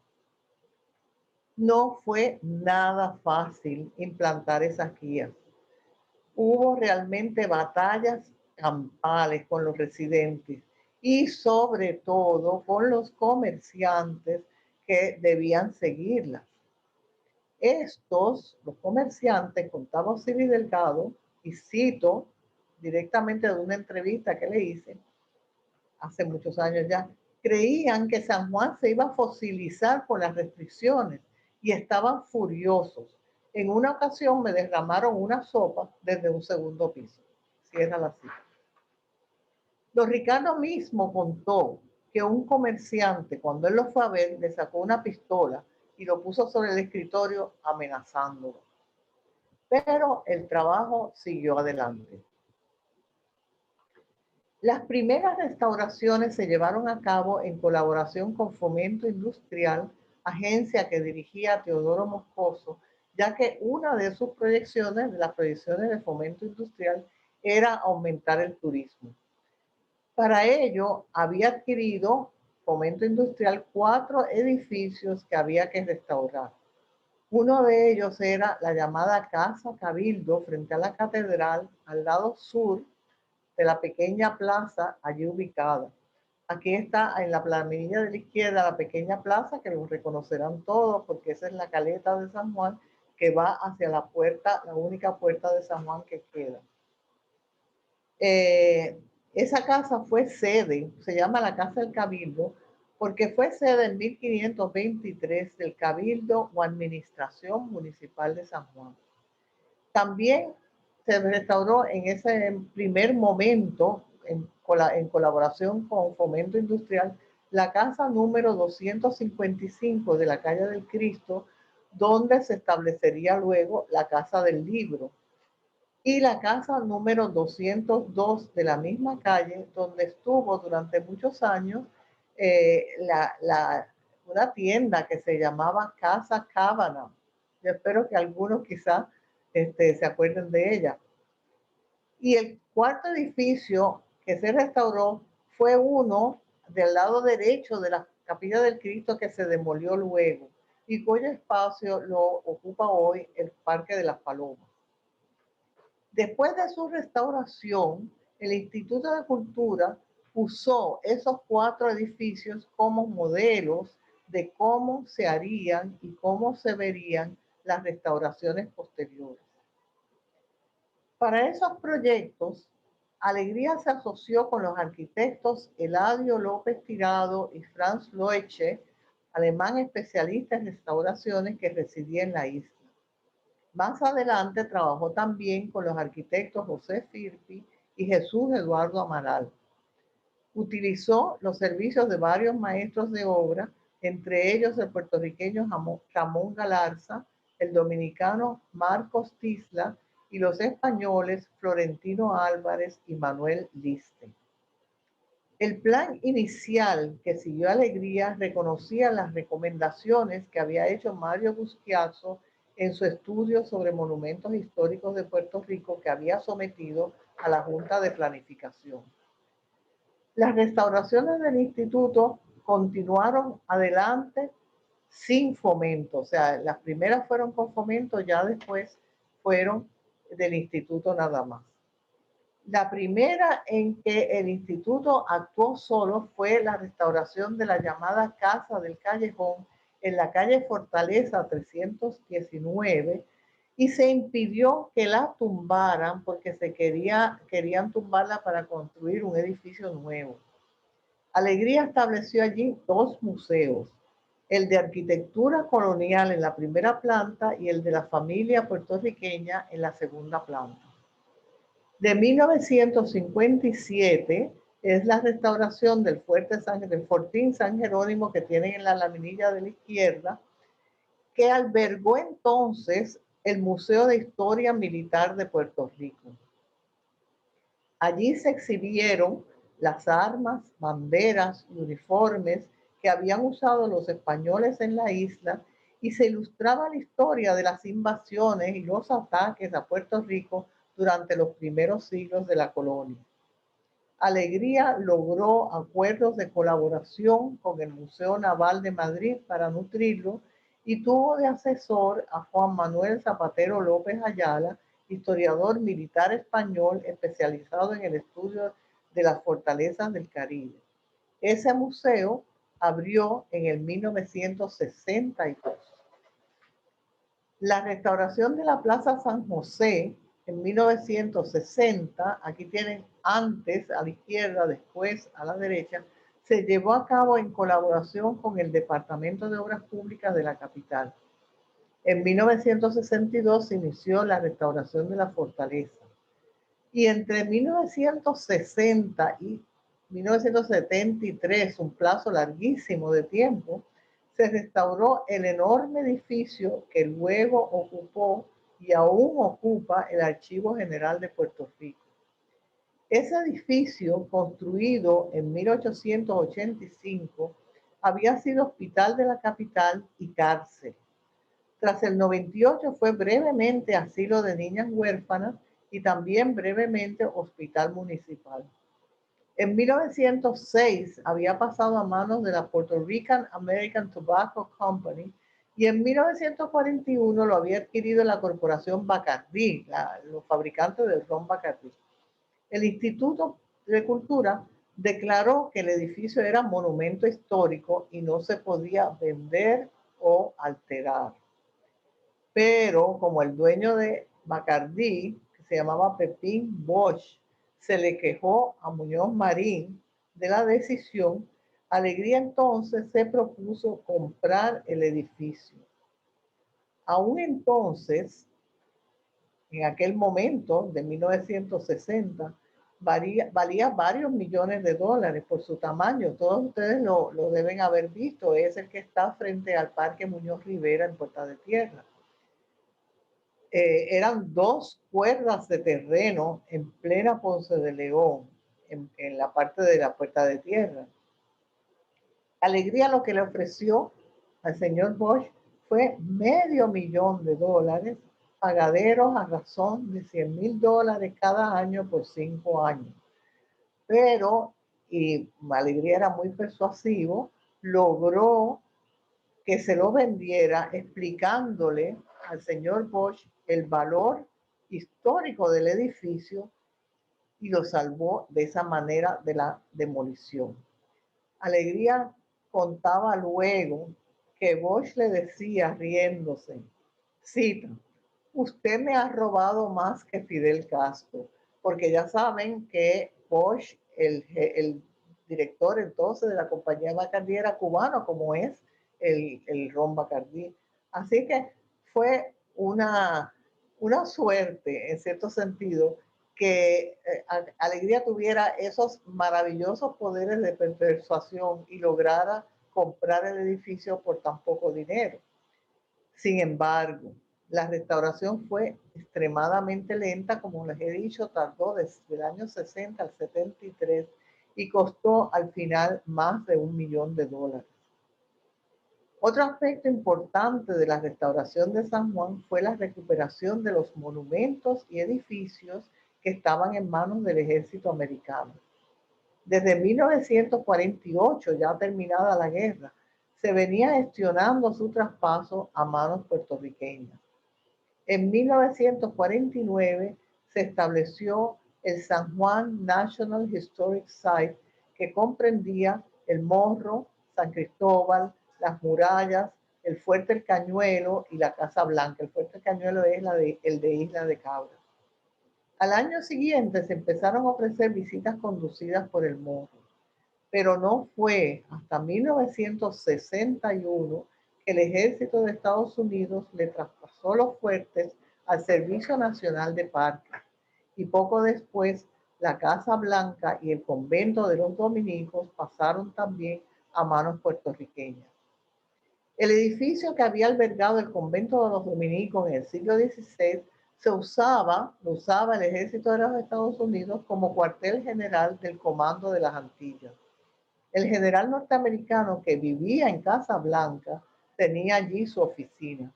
No fue nada fácil implantar esas guías. Hubo realmente batallas campales con los residentes y sobre todo con los comerciantes que debían seguirlas. Los comerciantes, contaba Osiris Delgado, y cito directamente de una entrevista que le hice hace muchos años ya, creían que San Juan se iba a fosilizar por las restricciones y estaban furiosos. En una ocasión me derramaron una sopa desde un segundo piso. Cierra la cita. Don Ricardo mismo contó que un comerciante, cuando él lo fue a ver, le sacó una pistola y lo puso sobre el escritorio amenazándolo. Pero el trabajo siguió adelante. Las primeras restauraciones se llevaron a cabo en colaboración con Fomento Industrial, agencia que dirigía Teodoro Moscoso, ya que una de sus proyecciones, de las proyecciones de Fomento Industrial, era aumentar el turismo. Para ello, había adquirido Fomento Industrial 4 edificios que había que restaurar. Uno de ellos era la llamada Casa Cabildo, frente a la catedral, al lado sur de la pequeña plaza allí ubicada. Aquí está en la planilla de la izquierda la pequeña plaza, que lo reconocerán todos porque esa es la caleta de San Juan que va hacia la puerta, la única puerta de San Juan que queda. Esa casa fue sede, se llama la Casa del Cabildo, porque fue sede en 1523 del Cabildo o Administración Municipal de San Juan. También se restauró en ese primer momento, en colaboración con Fomento Industrial, la casa número 255 de la calle del Cristo, donde se establecería luego la Casa del Libro, y la casa número 202 de la misma calle, donde estuvo durante muchos años una tienda que se llamaba Casa Cábana. Yo espero que algunos quizás se acuerden de ella. Y el cuarto edificio que se restauró fue uno del lado derecho de la Capilla del Cristo, que se demolió luego y cuyo espacio lo ocupa hoy el Parque de las Palomas. Después de su restauración, el Instituto de Cultura usó esos 4 edificios como modelos de cómo se harían y cómo se verían las restauraciones posteriores. Para esos proyectos, Alegría se asoció con los arquitectos Eladio López Tirado y Franz Loeche, alemán especialista en restauraciones que residía en la isla. Más adelante trabajó también con los arquitectos José Firpi y Jesús Eduardo Amaral. Utilizó los servicios de varios maestros de obra, entre ellos el puertorriqueño Ramón Galarza, el dominicano Marcos Tisla y los españoles Florentino Álvarez y Manuel Liste. El plan inicial que siguió Alegría reconocía las recomendaciones que había hecho Mario Busquiazo en su estudio sobre monumentos históricos de Puerto Rico que había sometido a la Junta de Planificación. Las restauraciones del instituto continuaron adelante sin fomento, o sea, las primeras fueron con fomento, ya después fueron del instituto nada más. La primera en que el instituto actuó solo fue la restauración de la llamada Casa del Callejón en la calle Fortaleza 319 y se impidió que la tumbaran porque querían tumbarla para construir un edificio nuevo. Alegría estableció allí 2 museos, el de arquitectura colonial en la primera planta y el de la familia puertorriqueña en la segunda planta. De 1957 es la restauración del Fortín San Jerónimo que tienen en la laminilla de la izquierda, que albergó entonces el Museo de Historia Militar de Puerto Rico. Allí se exhibieron las armas, banderas y uniformes que habían usado los españoles en la isla y se ilustraba la historia de las invasiones y los ataques a Puerto Rico durante los primeros siglos de la colonia. Alegría logró acuerdos de colaboración con el Museo Naval de Madrid para nutrirlo y tuvo de asesor a Juan Manuel Zapatero López Ayala, historiador militar español especializado en el estudio de las fortalezas del Caribe. Ese museo abrió en el 1962. La restauración de la Plaza San José en 1960, aquí tienen antes a la izquierda, después a la derecha, se llevó a cabo en colaboración con el Departamento de Obras Públicas de la capital. En 1962 se inició la restauración de la fortaleza. Y entre 1960 y 1973, un plazo larguísimo de tiempo, se restauró el enorme edificio que luego ocupó y aún ocupa el Archivo General de Puerto Rico. Ese edificio, construido en 1885, había sido hospital de la capital y cárcel. Tras el 98 fue brevemente asilo de niñas huérfanas y también brevemente hospital municipal. En 1906 había pasado a manos de la Puerto Rican American Tobacco Company y en 1941 lo había adquirido la corporación Bacardí, los fabricantes del ron Bacardí. El Instituto de Cultura declaró que el edificio era monumento histórico y no se podía vender o alterar. Pero como el dueño de Bacardí, que se llamaba Pepín Bosch, se le quejó a Muñoz Marín de la decisión, Alegría entonces se propuso comprar el edificio. Aún entonces, en aquel momento de 1960, valía varios millones de dólares por su tamaño. Todos ustedes lo deben haber visto. Es el que está frente al Parque Muñoz Rivera en Puerta de Tierra. Eran 2 cuerdas de terreno en plena Ponce de León, en la parte de la Puerta de Tierra. Alegría lo que le ofreció al señor Bosch fue $500,000, pagaderos a razón de $100,000 cada año por 5 años. Pero, y Alegría era muy persuasivo, logró que se lo vendiera explicándole al señor Bosch el valor histórico del edificio y lo salvó de esa manera de la demolición. Alegría contaba luego que Bosch le decía riéndose, cita, usted me ha robado más que Fidel Castro, porque ya saben que Bosch, el director entonces de la compañía Bacardí, era cubano, como es el ron Bacardí. Así que fue una suerte, en cierto sentido, que Alegría tuviera esos maravillosos poderes de persuasión y lograra comprar el edificio por tan poco dinero. Sin embargo, la restauración fue extremadamente lenta, como les he dicho, tardó desde el año 60 al 73 y costó al final más de $1 millón. Otro aspecto importante de la restauración de San Juan fue la recuperación de los monumentos y edificios que estaban en manos del ejército americano. Desde 1948, ya terminada la guerra, se venía gestionando su traspaso a manos puertorriqueñas. En 1949 se estableció el San Juan National Historic Site, que comprendía el Morro, San Cristóbal, las murallas, el Fuerte El Cañuelo y la Casa Blanca. El Fuerte El Cañuelo es el de Isla de Cabra. Al año siguiente se empezaron a ofrecer visitas conducidas por el Morro, pero no fue hasta 1961 que el ejército de Estados Unidos le traspasó los fuertes al Servicio Nacional de Parques y poco después la Casa Blanca y el convento de los dominicos pasaron también a manos puertorriqueñas. El edificio que había albergado el convento de los dominicos en el siglo XVI lo usaba el ejército de los Estados Unidos como cuartel general del Comando de las Antillas. El general norteamericano que vivía en Casa Blanca tenía allí su oficina.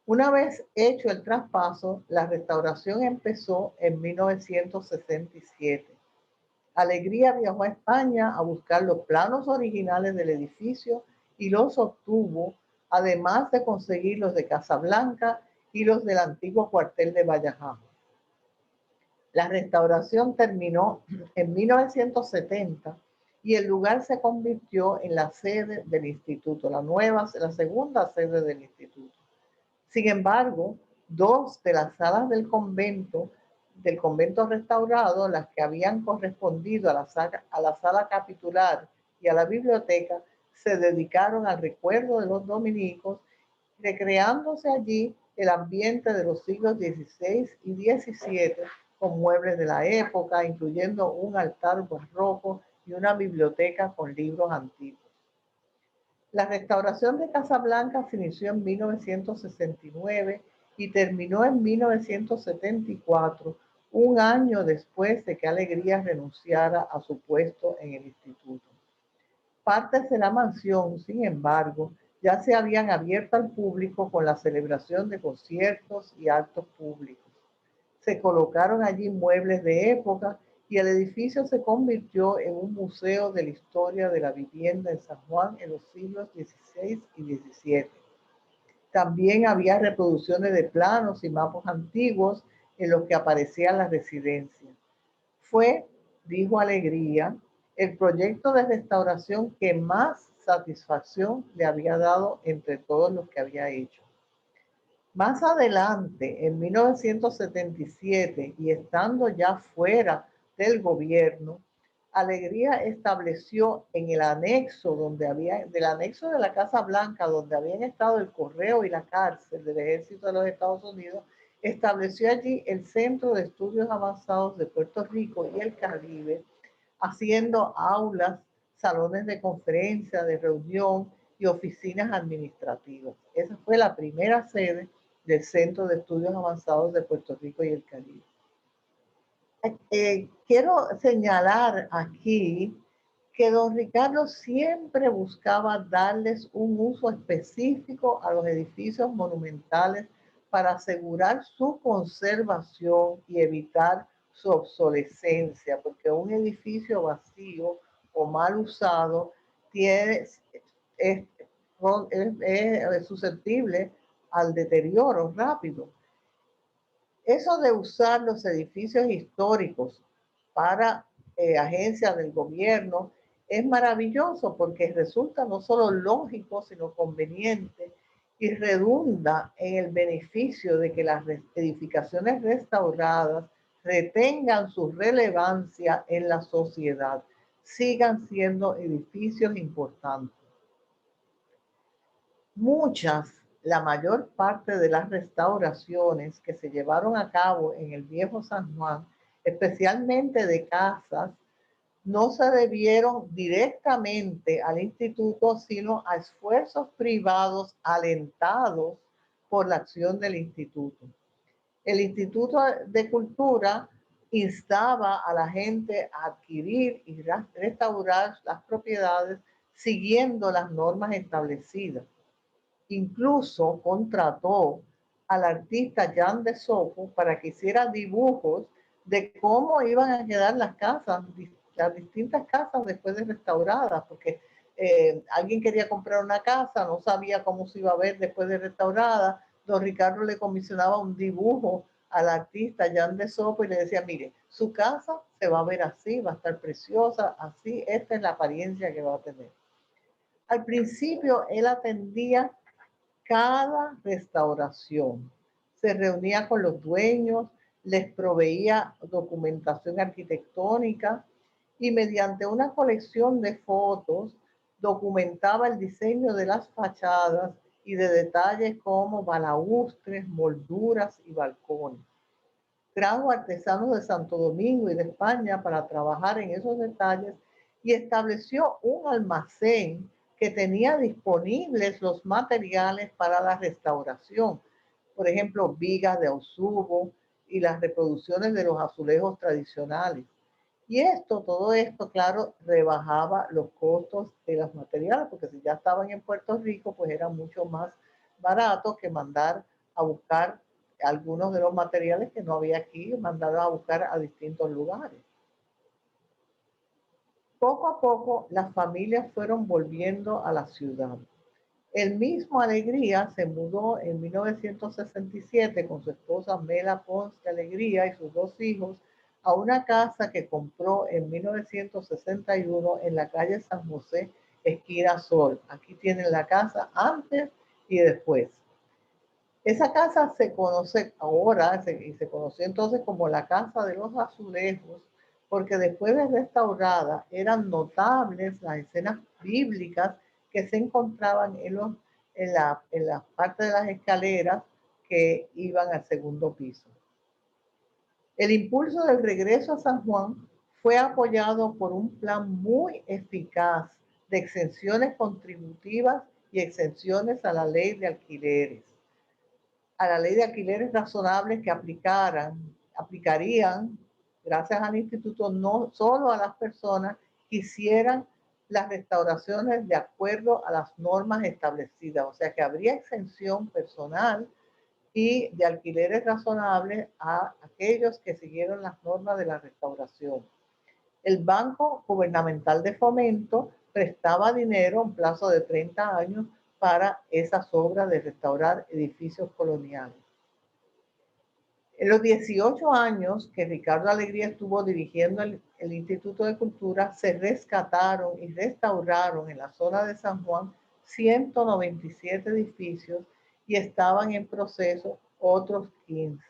Una vez hecho el traspaso, la restauración empezó en 1967. Alegría viajó a España a buscar los planos originales del edificio y los obtuvo, además de conseguir los de Casablanca y los del antiguo cuartel de Vallajá. La restauración terminó en 1970 y el lugar se convirtió en la sede del instituto, la segunda sede del instituto. Sin embargo, dos de las salas del convento restaurado, las que habían correspondido a la sala capitular y a la biblioteca, se dedicaron al recuerdo de los dominicos, recreándose allí el ambiente de los siglos XVI y XVII con muebles de la época, incluyendo un altar barroco y una biblioteca con libros antiguos. La restauración de Casablanca se inició en 1969 y terminó en 1974, un año después de que Alegría renunciara a su puesto en el instituto. Partes de la mansión, sin embargo, ya se habían abierto al público con la celebración de conciertos y actos públicos. Se colocaron allí muebles de época y el edificio se convirtió en un museo de la historia de la vivienda en San Juan en los siglos XVI y XVII. También había reproducciones de planos y mapas antiguos en los que aparecían las residencias. Fue, dijo Alegría, el proyecto de restauración que más satisfacción le había dado entre todos los que había hecho. Más adelante, en 1977, y estando ya fuera del gobierno, Alegría estableció en el anexo del anexo de la Casa Blanca, donde habían estado el correo y la cárcel del Ejército de los Estados Unidos, estableció allí el Centro de Estudios Avanzados de Puerto Rico y el Caribe, haciendo aulas, salones de conferencia, de reunión y oficinas administrativas. Esa fue la primera sede del Centro de Estudios Avanzados de Puerto Rico y el Caribe. Quiero señalar aquí que don Ricardo siempre buscaba darles un uso específico a los edificios monumentales para asegurar su conservación y evitar su obsolescencia, porque un edificio vacío o mal usado es susceptible al deterioro rápido. Eso de usar los edificios históricos para agencias del gobierno es maravilloso porque resulta no solo lógico, sino conveniente y redunda en el beneficio de que las edificaciones restauradas retengan su relevancia en la sociedad, sigan siendo edificios importantes. La mayor parte de las restauraciones que se llevaron a cabo en el Viejo San Juan, especialmente de casas, no se debieron directamente al instituto, sino a esfuerzos privados alentados por la acción del instituto. El Instituto de Cultura instaba a la gente a adquirir y restaurar las propiedades siguiendo las normas establecidas. Incluso contrató al artista Jan de Sopo para que hiciera dibujos de cómo iban a quedar las casas, las distintas casas después de restauradas, porque alguien quería comprar una casa, no sabía cómo se iba a ver después de restaurada. Don Ricardo le comisionaba un dibujo al artista Jan de Sopo y le decía, mire, su casa se va a ver así, va a estar preciosa, así, esta es la apariencia que va a tener. Al principio él atendía cada restauración, se reunía con los dueños, les proveía documentación arquitectónica y mediante una colección de fotos documentaba el diseño de las fachadas y de detalles como balaustres, molduras y balcones. Trajo artesanos de Santo Domingo y de España para trabajar en esos detalles y estableció un almacén que tenía disponibles los materiales para la restauración. Por ejemplo, vigas de Ausubo y las reproducciones de los azulejos tradicionales. Y todo esto, claro, rebajaba los costos de los materiales, porque si ya estaban en Puerto Rico, pues era mucho más barato que mandar a buscar algunos de los materiales que no había aquí, mandarlos a buscar a distintos lugares. Poco a poco, las familias fueron volviendo a la ciudad. El mismo Alegría se mudó en 1967 con su esposa Mela Ponce de Alegría y sus 2 hijos a una casa que compró en 1961 en la calle San José, esquina Sol. Aquí tienen la casa antes y después. Esa casa se conoce ahora y se conoció entonces como la Casa de los Azulejos, porque después de restaurada eran notables las escenas bíblicas que se encontraban en la parte de las escaleras que iban al segundo piso. El impulso del regreso a San Juan fue apoyado por un plan muy eficaz de exenciones contributivas y exenciones a la ley de alquileres. A la ley de alquileres razonables que aplicarían, gracias al instituto, no solo a las personas que hicieran las restauraciones de acuerdo a las normas establecidas. O sea que habría exención personal y de alquileres razonables a aquellos que siguieron las normas de la restauración. El Banco Gubernamental de Fomento prestaba dinero a un plazo de 30 años para esas obras de restaurar edificios coloniales. En los 18 años que Ricardo Alegría estuvo dirigiendo el Instituto de Cultura, se rescataron y restauraron en la zona de San Juan 197 edificios y estaban en proceso otros 15.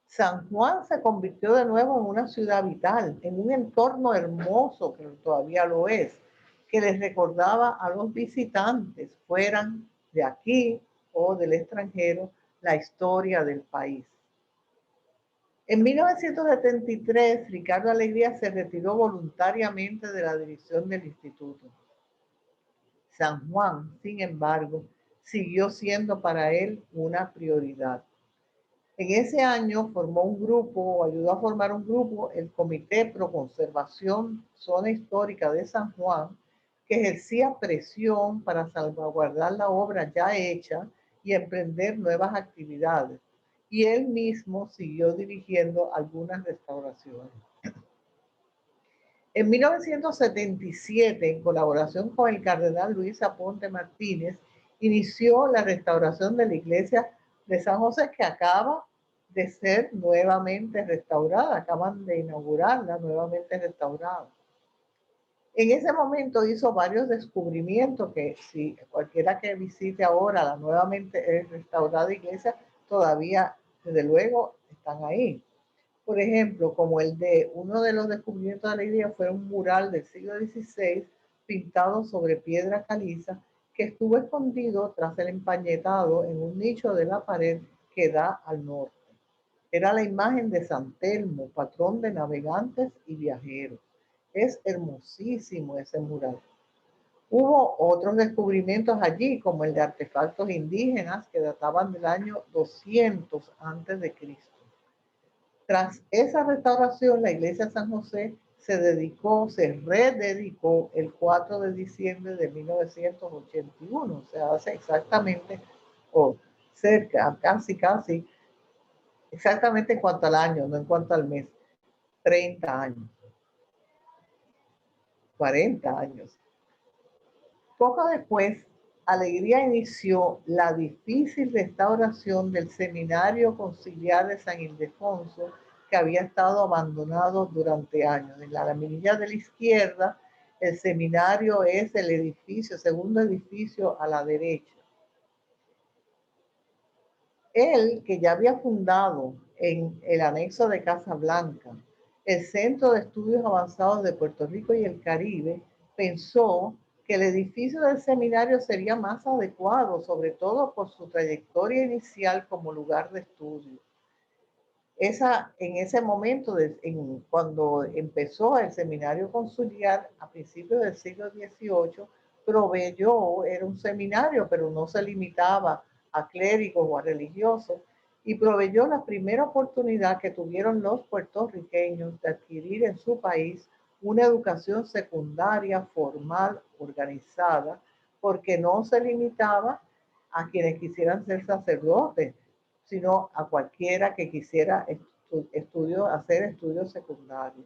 San Juan se convirtió de nuevo en una ciudad vital, en un entorno hermoso, que todavía lo es, que les recordaba a los visitantes, fueran de aquí o del extranjero, la historia del país. En 1973, Ricardo Alegría se retiró voluntariamente de la dirección del instituto. San Juan, sin embargo, siguió siendo para él una prioridad. En ese año formó un grupo, o ayudó a formar un grupo, el Comité Pro Conservación Zona Histórica de San Juan, que ejercía presión para salvaguardar la obra ya hecha y emprender nuevas actividades. Y él mismo siguió dirigiendo algunas restauraciones. En 1977, en colaboración con el cardenal Luis Aponte Martínez, inició la restauración de la iglesia de San José, que acaba de ser nuevamente restaurada, acaban de inaugurarla nuevamente restaurada. En ese momento hizo varios descubrimientos que si cualquiera que visite ahora la nuevamente restaurada iglesia, todavía desde luego están ahí. Por ejemplo, como el de uno de los descubrimientos de la iglesia fue un mural del siglo XVI pintado sobre piedra caliza que estuvo escondido tras el empañetado en un nicho de la pared que da al norte. Era la imagen de San Telmo, patrón de navegantes y viajeros. Es hermosísimo ese mural. Hubo otros descubrimientos allí, como el de artefactos indígenas que databan del año 200 a.C. Tras esa restauración, la iglesia de San José se rededicó el 4 de diciembre de 1981, o sea, hace exactamente, o cerca, casi, exactamente en cuanto al año, no en cuanto al mes, 30 años, 40 años. Poco después, Alegría inició la difícil restauración del Seminario Conciliar de San Ildefonso, que había estado abandonado durante años. En la laminilla de la izquierda, el seminario es el edificio, segundo edificio a la derecha. Él, que ya había fundado en el anexo de Casa Blanca el Centro de Estudios Avanzados de Puerto Rico y el Caribe pensó que el edificio del seminario sería más adecuado, sobre todo por su trayectoria inicial como lugar de estudio. En ese momento, cuando empezó el seminario conciliar a principios del siglo XVIII, era un seminario, pero no se limitaba a clérigos o a religiosos, y proveyó la primera oportunidad que tuvieron los puertorriqueños de adquirir en su país una educación secundaria formal, organizada, porque no se limitaba a quienes quisieran ser sacerdotes, sino a cualquiera que quisiera hacer estudios secundarios.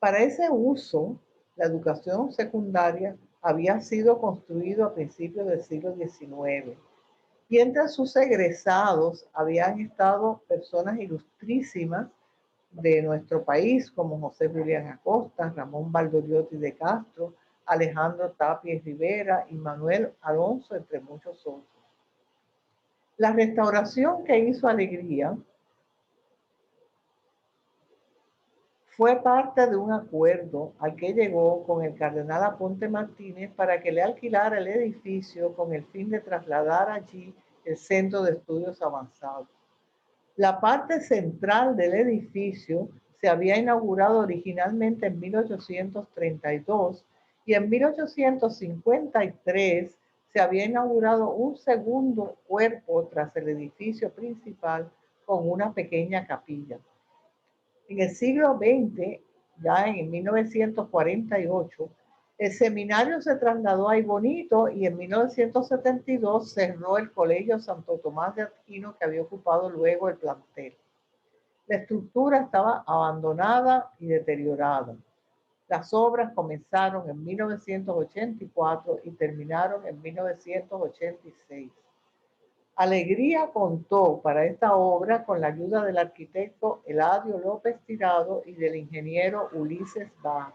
Para ese uso, la educación secundaria había sido construido a principios del siglo XIX. Y entre sus egresados habían estado personas ilustrísimas de nuestro país, como José Julián Acosta, Ramón Valdoriotti de Castro, Alejandro Tapia y Rivera y Manuel Alonso, entre muchos otros. La restauración que hizo Alegría fue parte de un acuerdo al que llegó con el cardenal Aponte Martínez para que le alquilara el edificio con el fin de trasladar allí el Centro de Estudios Avanzados. La parte central del edificio se había inaugurado originalmente en 1832 y en 1853 se había inaugurado un segundo cuerpo tras el edificio principal con una pequeña capilla. En el siglo XX, ya en 1948, el seminario se trasladó a Aybonito y en 1972 cerró el Colegio Santo Tomás de Aquino que había ocupado luego el plantel. La estructura estaba abandonada y deteriorada. Las obras comenzaron en 1984 y terminaron en 1986. Alegría contó para esta obra con la ayuda del arquitecto Eladio López Tirado y del ingeniero Ulises Barr.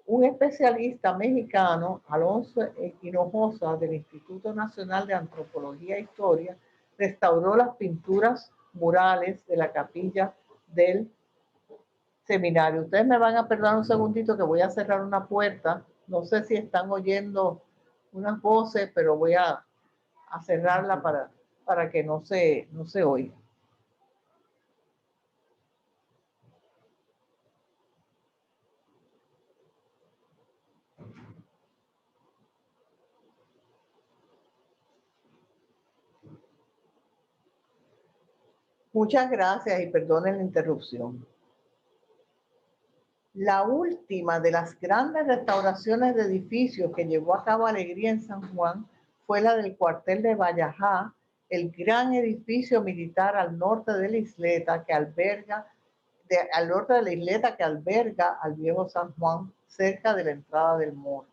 Un especialista mexicano, Alonso Hinojosa, del Instituto Nacional de Antropología e Historia, restauró las pinturas murales de la capilla del seminario. Ustedes me van a perdonar un segundito que voy a cerrar una puerta. No sé si están oyendo unas voces, pero voy a cerrarla para que no se oiga. Muchas gracias y perdonen la interrupción. La última de las grandes restauraciones de edificios que llevó a cabo Alegría en San Juan fue la del cuartel de Vallajá, el gran edificio militar al norte de la isleta que alberga al viejo San Juan, cerca de la entrada del Morro.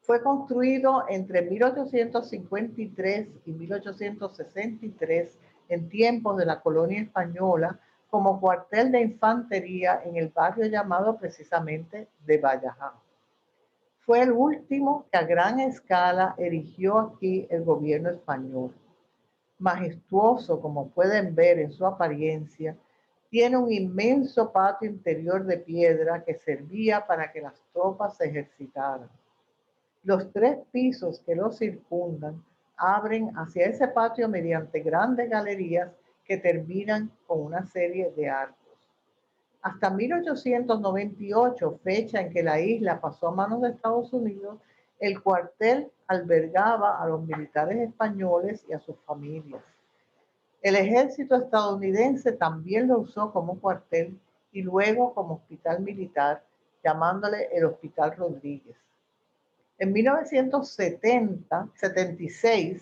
Fue construido entre 1853 y 1863 en tiempos de la colonia española como cuartel de infantería en el barrio llamado precisamente de Vallajá. Fue el último que a gran escala erigió aquí el gobierno español. Majestuoso, como pueden ver en su apariencia, tiene un inmenso patio interior de piedra que servía para que las tropas se ejercitaran. Los 3 pisos que lo circundan abren hacia ese patio mediante grandes galerías que terminan con una serie de arcos. Hasta 1898, fecha en que la isla pasó a manos de Estados Unidos, el cuartel albergaba a los militares españoles y a sus familias. El ejército estadounidense también lo usó como cuartel y luego como hospital militar, llamándole el Hospital Rodríguez. En 1976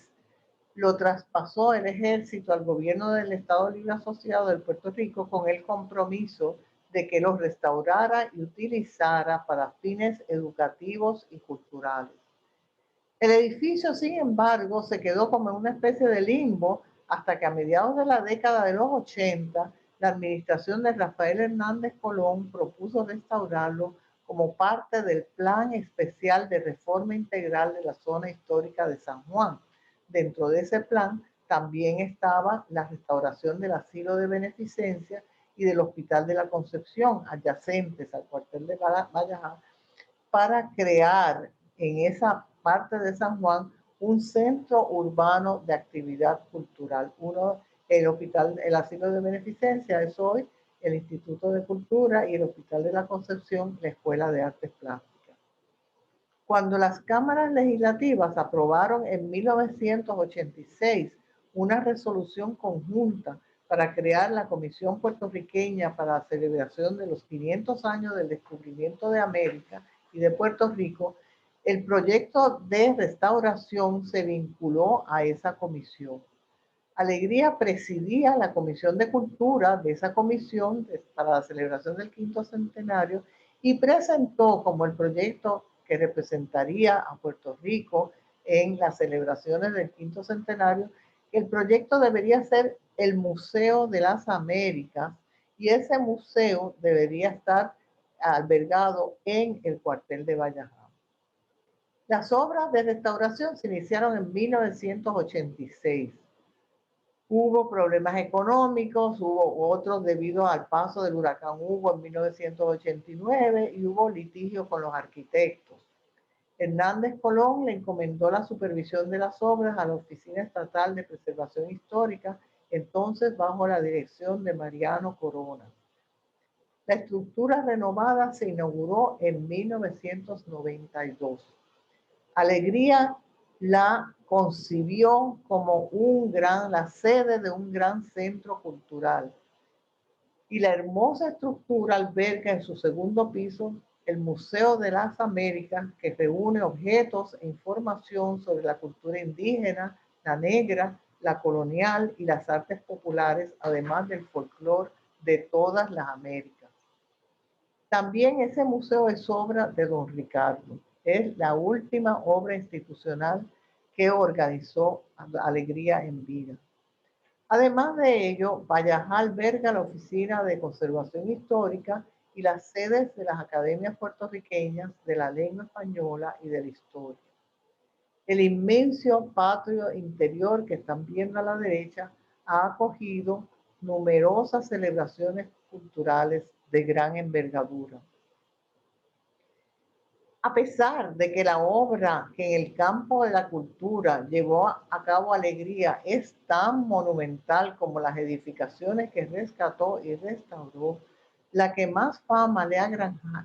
lo traspasó el ejército al gobierno del Estado Libre Asociado de Puerto Rico con el compromiso de que los restaurara y utilizara para fines educativos y culturales. El edificio, sin embargo, se quedó como en una especie de limbo hasta que a mediados de la década de los 80, la administración de Rafael Hernández Colón propuso restaurarlo como parte del Plan Especial de Reforma Integral de la Zona Histórica de San Juan. Dentro de ese plan También estaba la restauración del asilo de beneficencia y del Hospital de la Concepción, adyacentes al cuartel de Vallajá, para crear en esa parte de San Juan un centro urbano de actividad cultural. El asilo de beneficencia es hoy el Instituto de Cultura y el Hospital de la Concepción, la Escuela de Artes Plásticas. Cuando las cámaras legislativas aprobaron en 1986 una resolución conjunta para crear la Comisión Puertorriqueña para la celebración de los 500 años del descubrimiento de América y de Puerto Rico, el proyecto de restauración se vinculó a esa comisión. Alegría presidía la Comisión de Cultura de esa comisión para la celebración del 5º centenario y presentó como el proyecto que representaría a Puerto Rico en las celebraciones del 5º centenario, que el proyecto debería ser el Museo de las Américas y ese museo debería estar albergado en el cuartel de Vallajá. Las obras de restauración se iniciaron en 1986. Hubo problemas económicos, hubo otros debido al paso del huracán Hugo en 1989 y hubo litigio con los arquitectos. Hernández Colón le encomendó la supervisión de las obras a la Oficina Estatal de Preservación Histórica, entonces bajo la dirección de Mariano Corona. La estructura renovada se inauguró en 1992. Alegría la concibió como la sede de un gran centro cultural. Y la hermosa estructura alberga en su segundo piso el Museo de las Américas, que reúne objetos e información sobre la cultura indígena, la negra, la colonial y las artes populares, además del folclore de todas las Américas. También ese museo es obra de don Ricardo. Es la última obra institucional que organizó Alegría en vida. Además de ello, Vallajá alberga la Oficina de Conservación Histórica y las sedes de las academias puertorriqueñas de la lengua española y de la historia. El inmenso patio interior que están viendo a la derecha ha acogido numerosas celebraciones culturales de gran envergadura. A pesar de que la obra que en el campo de la cultura llevó a cabo Alegría es tan monumental como las edificaciones que rescató y restauró, la que más fama le ha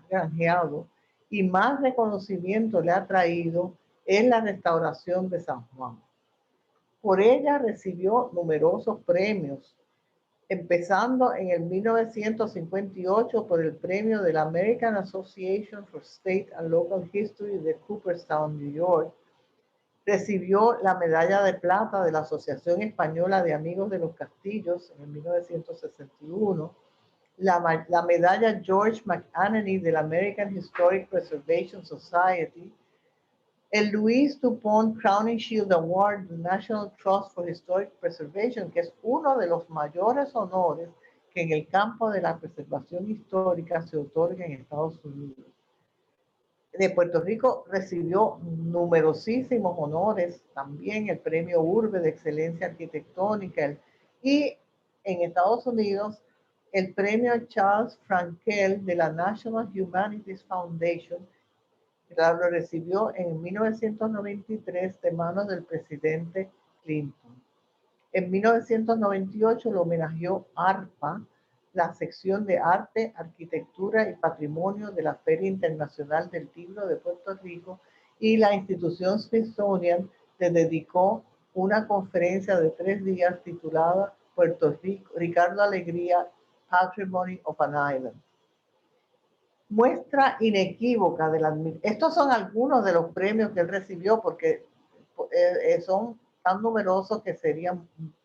granjeado y más reconocimiento le ha traído es la restauración de San Juan. Por ella recibió numerosos premios, empezando en el 1958 por el premio de la American Association for State and Local History de Cooperstown, New York. Recibió la medalla de plata de la Asociación Española de Amigos de los Castillos en 1961, la medalla George McAnany de la American Historic Preservation Society, el Louis DuPont Crowning Shield Award del National Trust for Historic Preservation, que es uno de los mayores honores que en el campo de la preservación histórica se otorga en Estados Unidos. De Puerto Rico recibió numerosísimos honores, también el Premio Urbe de Excelencia Arquitectónica y en Estados Unidos el Premio Charles Frankel de la National Humanities Foundation. Lo recibió en 1993 de manos del presidente Clinton. En 1998 lo homenajeó ARPA, la sección de Arte, Arquitectura y Patrimonio de la Feria Internacional del Libro de Puerto Rico, y la institución Smithsonian le dedicó una conferencia de 3 días titulada Puerto Rico, Ricardo Alegría, Patrimony of an Island. Muestra inequívoca de la admiración. Estos son algunos de los premios que él recibió, porque son tan numerosos que sería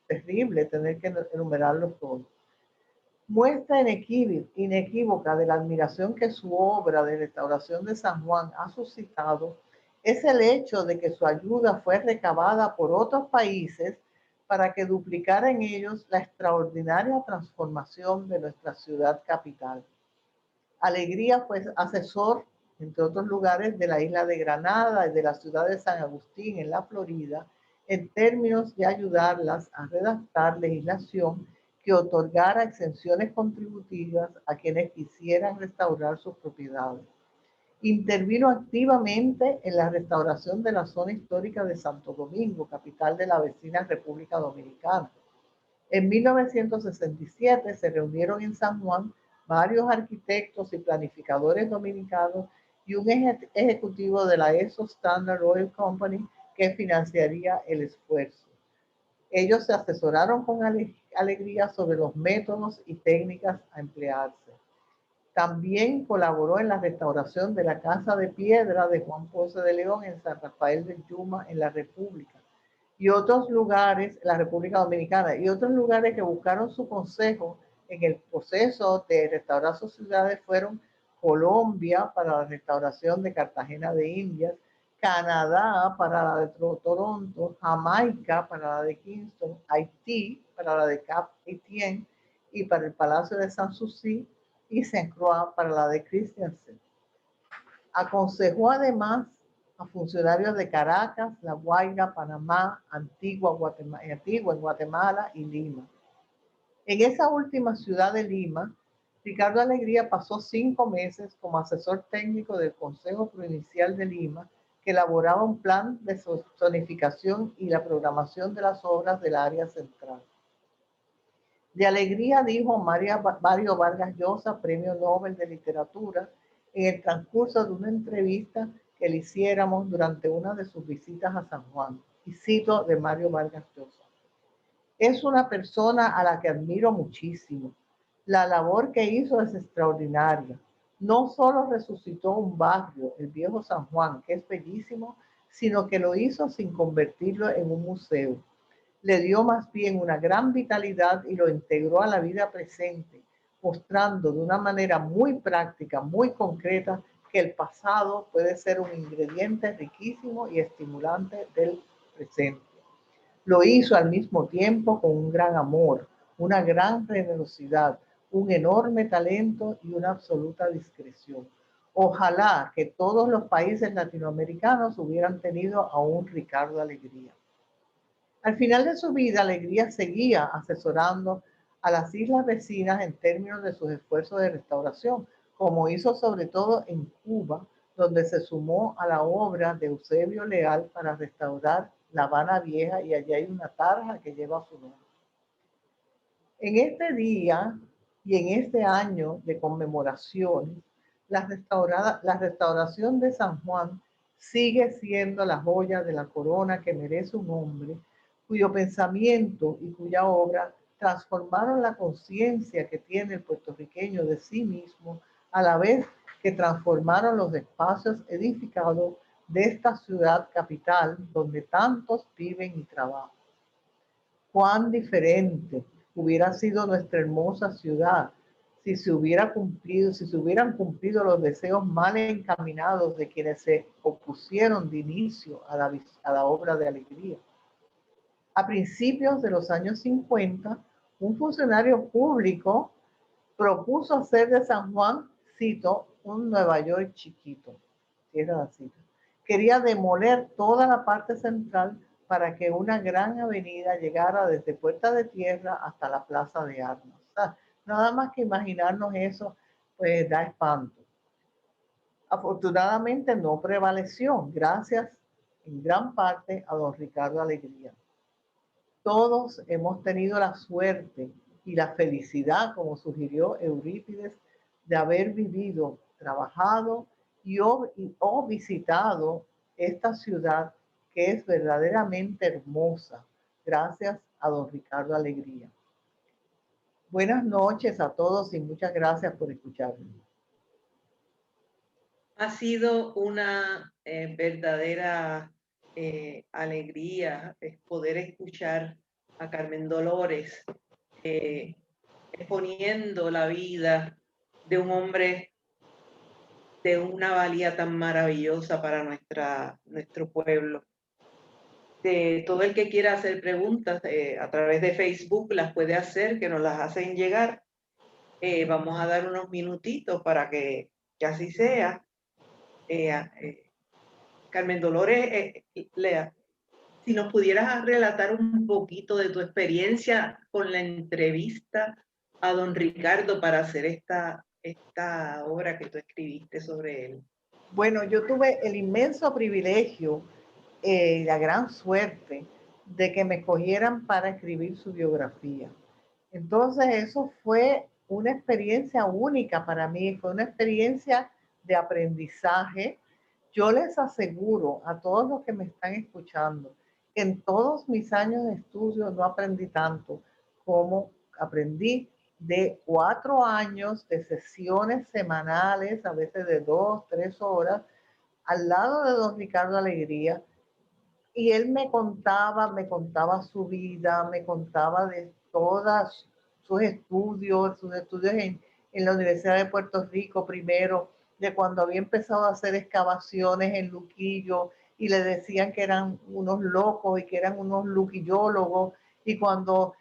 terrible tener que enumerarlos todos. Muestra inequívoca de la admiración que su obra de restauración de San Juan ha suscitado es el hecho de que su ayuda fue recabada por otros países para que duplicara en ellos la extraordinaria transformación de nuestra ciudad capital. Alegría fue asesor, entre otros lugares, de la isla de Granada y de la ciudad de San Agustín, en la Florida, en términos de ayudarlas a redactar legislación que otorgara exenciones contributivas a quienes quisieran restaurar sus propiedades. Intervino activamente en la restauración de la zona histórica de Santo Domingo, capital de la vecina República Dominicana. En 1967 se reunieron en San Juan varios arquitectos y planificadores dominicanos y un ejecutivo de la ESO Standard Oil Company que financiaría el esfuerzo. Ellos se asesoraron con alegría sobre los métodos y técnicas a emplearse. También colaboró en la restauración de la Casa de Piedra de Juan Ponce de León en San Rafael del Yuma, en la República, y otros lugares, la República Dominicana, y otros lugares que buscaron su consejo en el proceso de restaurar sus ciudades fueron Colombia para la restauración de Cartagena de Indias, Canadá para la de Toronto, Jamaica para la de Kingston, Haití para la de Cap Haitien y para el Palacio de Sanssouci y Saint Croix para la de Christiansen. Aconsejó además a funcionarios de Caracas, La Guaira, Panamá, Antigua en Guatemala y Lima. En esa última ciudad de Lima, Ricardo Alegría pasó 5 meses como asesor técnico del Consejo Provincial de Lima, que elaboraba un plan de zonificación y la programación de las obras del área central. De Alegría dijo Mario Vargas Llosa, Premio Nobel de Literatura, en el transcurso de una entrevista que le hiciéramos durante una de sus visitas a San Juan. Y cito de Mario Vargas Llosa: es una persona a la que admiro muchísimo. La labor que hizo es extraordinaria. No solo resucitó un barrio, el viejo San Juan, que es bellísimo, sino que lo hizo sin convertirlo en un museo. Le dio más bien una gran vitalidad y lo integró a la vida presente, mostrando de una manera muy práctica, muy concreta, que el pasado puede ser un ingrediente riquísimo y estimulante del presente. Lo hizo al mismo tiempo con un gran amor, una gran generosidad, un enorme talento y una absoluta discreción. Ojalá que todos los países latinoamericanos hubieran tenido a un Ricardo Alegría. Al final de su vida, Alegría seguía asesorando a las islas vecinas en términos de sus esfuerzos de restauración, como hizo sobre todo en Cuba, donde se sumó a la obra de Eusebio Leal para restaurar La Habana Vieja, y allí hay una tarja que lleva su nombre. En este día y en este año de conmemoraciones, la restauración de San Juan sigue siendo la joya de la corona que merece un hombre cuyo pensamiento y cuya obra transformaron la conciencia que tiene el puertorriqueño de sí mismo, a la vez que transformaron los espacios edificados de esta ciudad capital donde tantos viven y trabajan. Cuán diferente hubiera sido nuestra hermosa ciudad si se hubieran cumplido los deseos mal encaminados de quienes se opusieron de inicio a la obra de Alegría. A principios de los años 50, un funcionario público propuso hacer de San Juan, cito, un Nueva York chiquito. Cierra la cita. Quería demoler toda la parte central para que una gran avenida llegara desde Puerta de Tierra hasta la Plaza de Armas. O sea, nada más que imaginarnos eso, pues da espanto. Afortunadamente no prevaleció, gracias en gran parte a don Ricardo Alegría. Todos hemos tenido la suerte y la felicidad, como sugirió Eurípides, de haber vivido, trabajado o visitado esta ciudad que es verdaderamente hermosa, gracias a don Ricardo Alegría. Buenas noches a todos y muchas gracias por escucharme. Ha sido una verdadera alegría poder escuchar a Carmen Dolores exponiendo la vida de un hombre de una valía tan maravillosa para nuestro pueblo. Todo el que quiera hacer preguntas a través de Facebook las puede hacer, que nos las hacen llegar. Vamos a dar unos minutitos para que así sea. Carmen Dolores, lea. Si nos pudieras relatar un poquito de tu experiencia con la entrevista a don Ricardo para hacer esta obra que tú escribiste sobre él. Bueno, yo tuve el inmenso privilegio y la gran suerte de que me escogieran para escribir su biografía. Entonces eso fue una experiencia única para mí, fue una experiencia de aprendizaje. Yo les aseguro a todos los que me están escuchando que en todos mis años de estudio no aprendí tanto como aprendí de 4 años de sesiones semanales, a veces de 2, 3 horas, al lado de don Ricardo Alegría, y él me contaba su vida, me contaba de todos sus estudios en la Universidad de Puerto Rico primero, de cuando había empezado a hacer excavaciones en Luquillo y le decían que eran unos locos y que eran unos luquillólogos, y cuando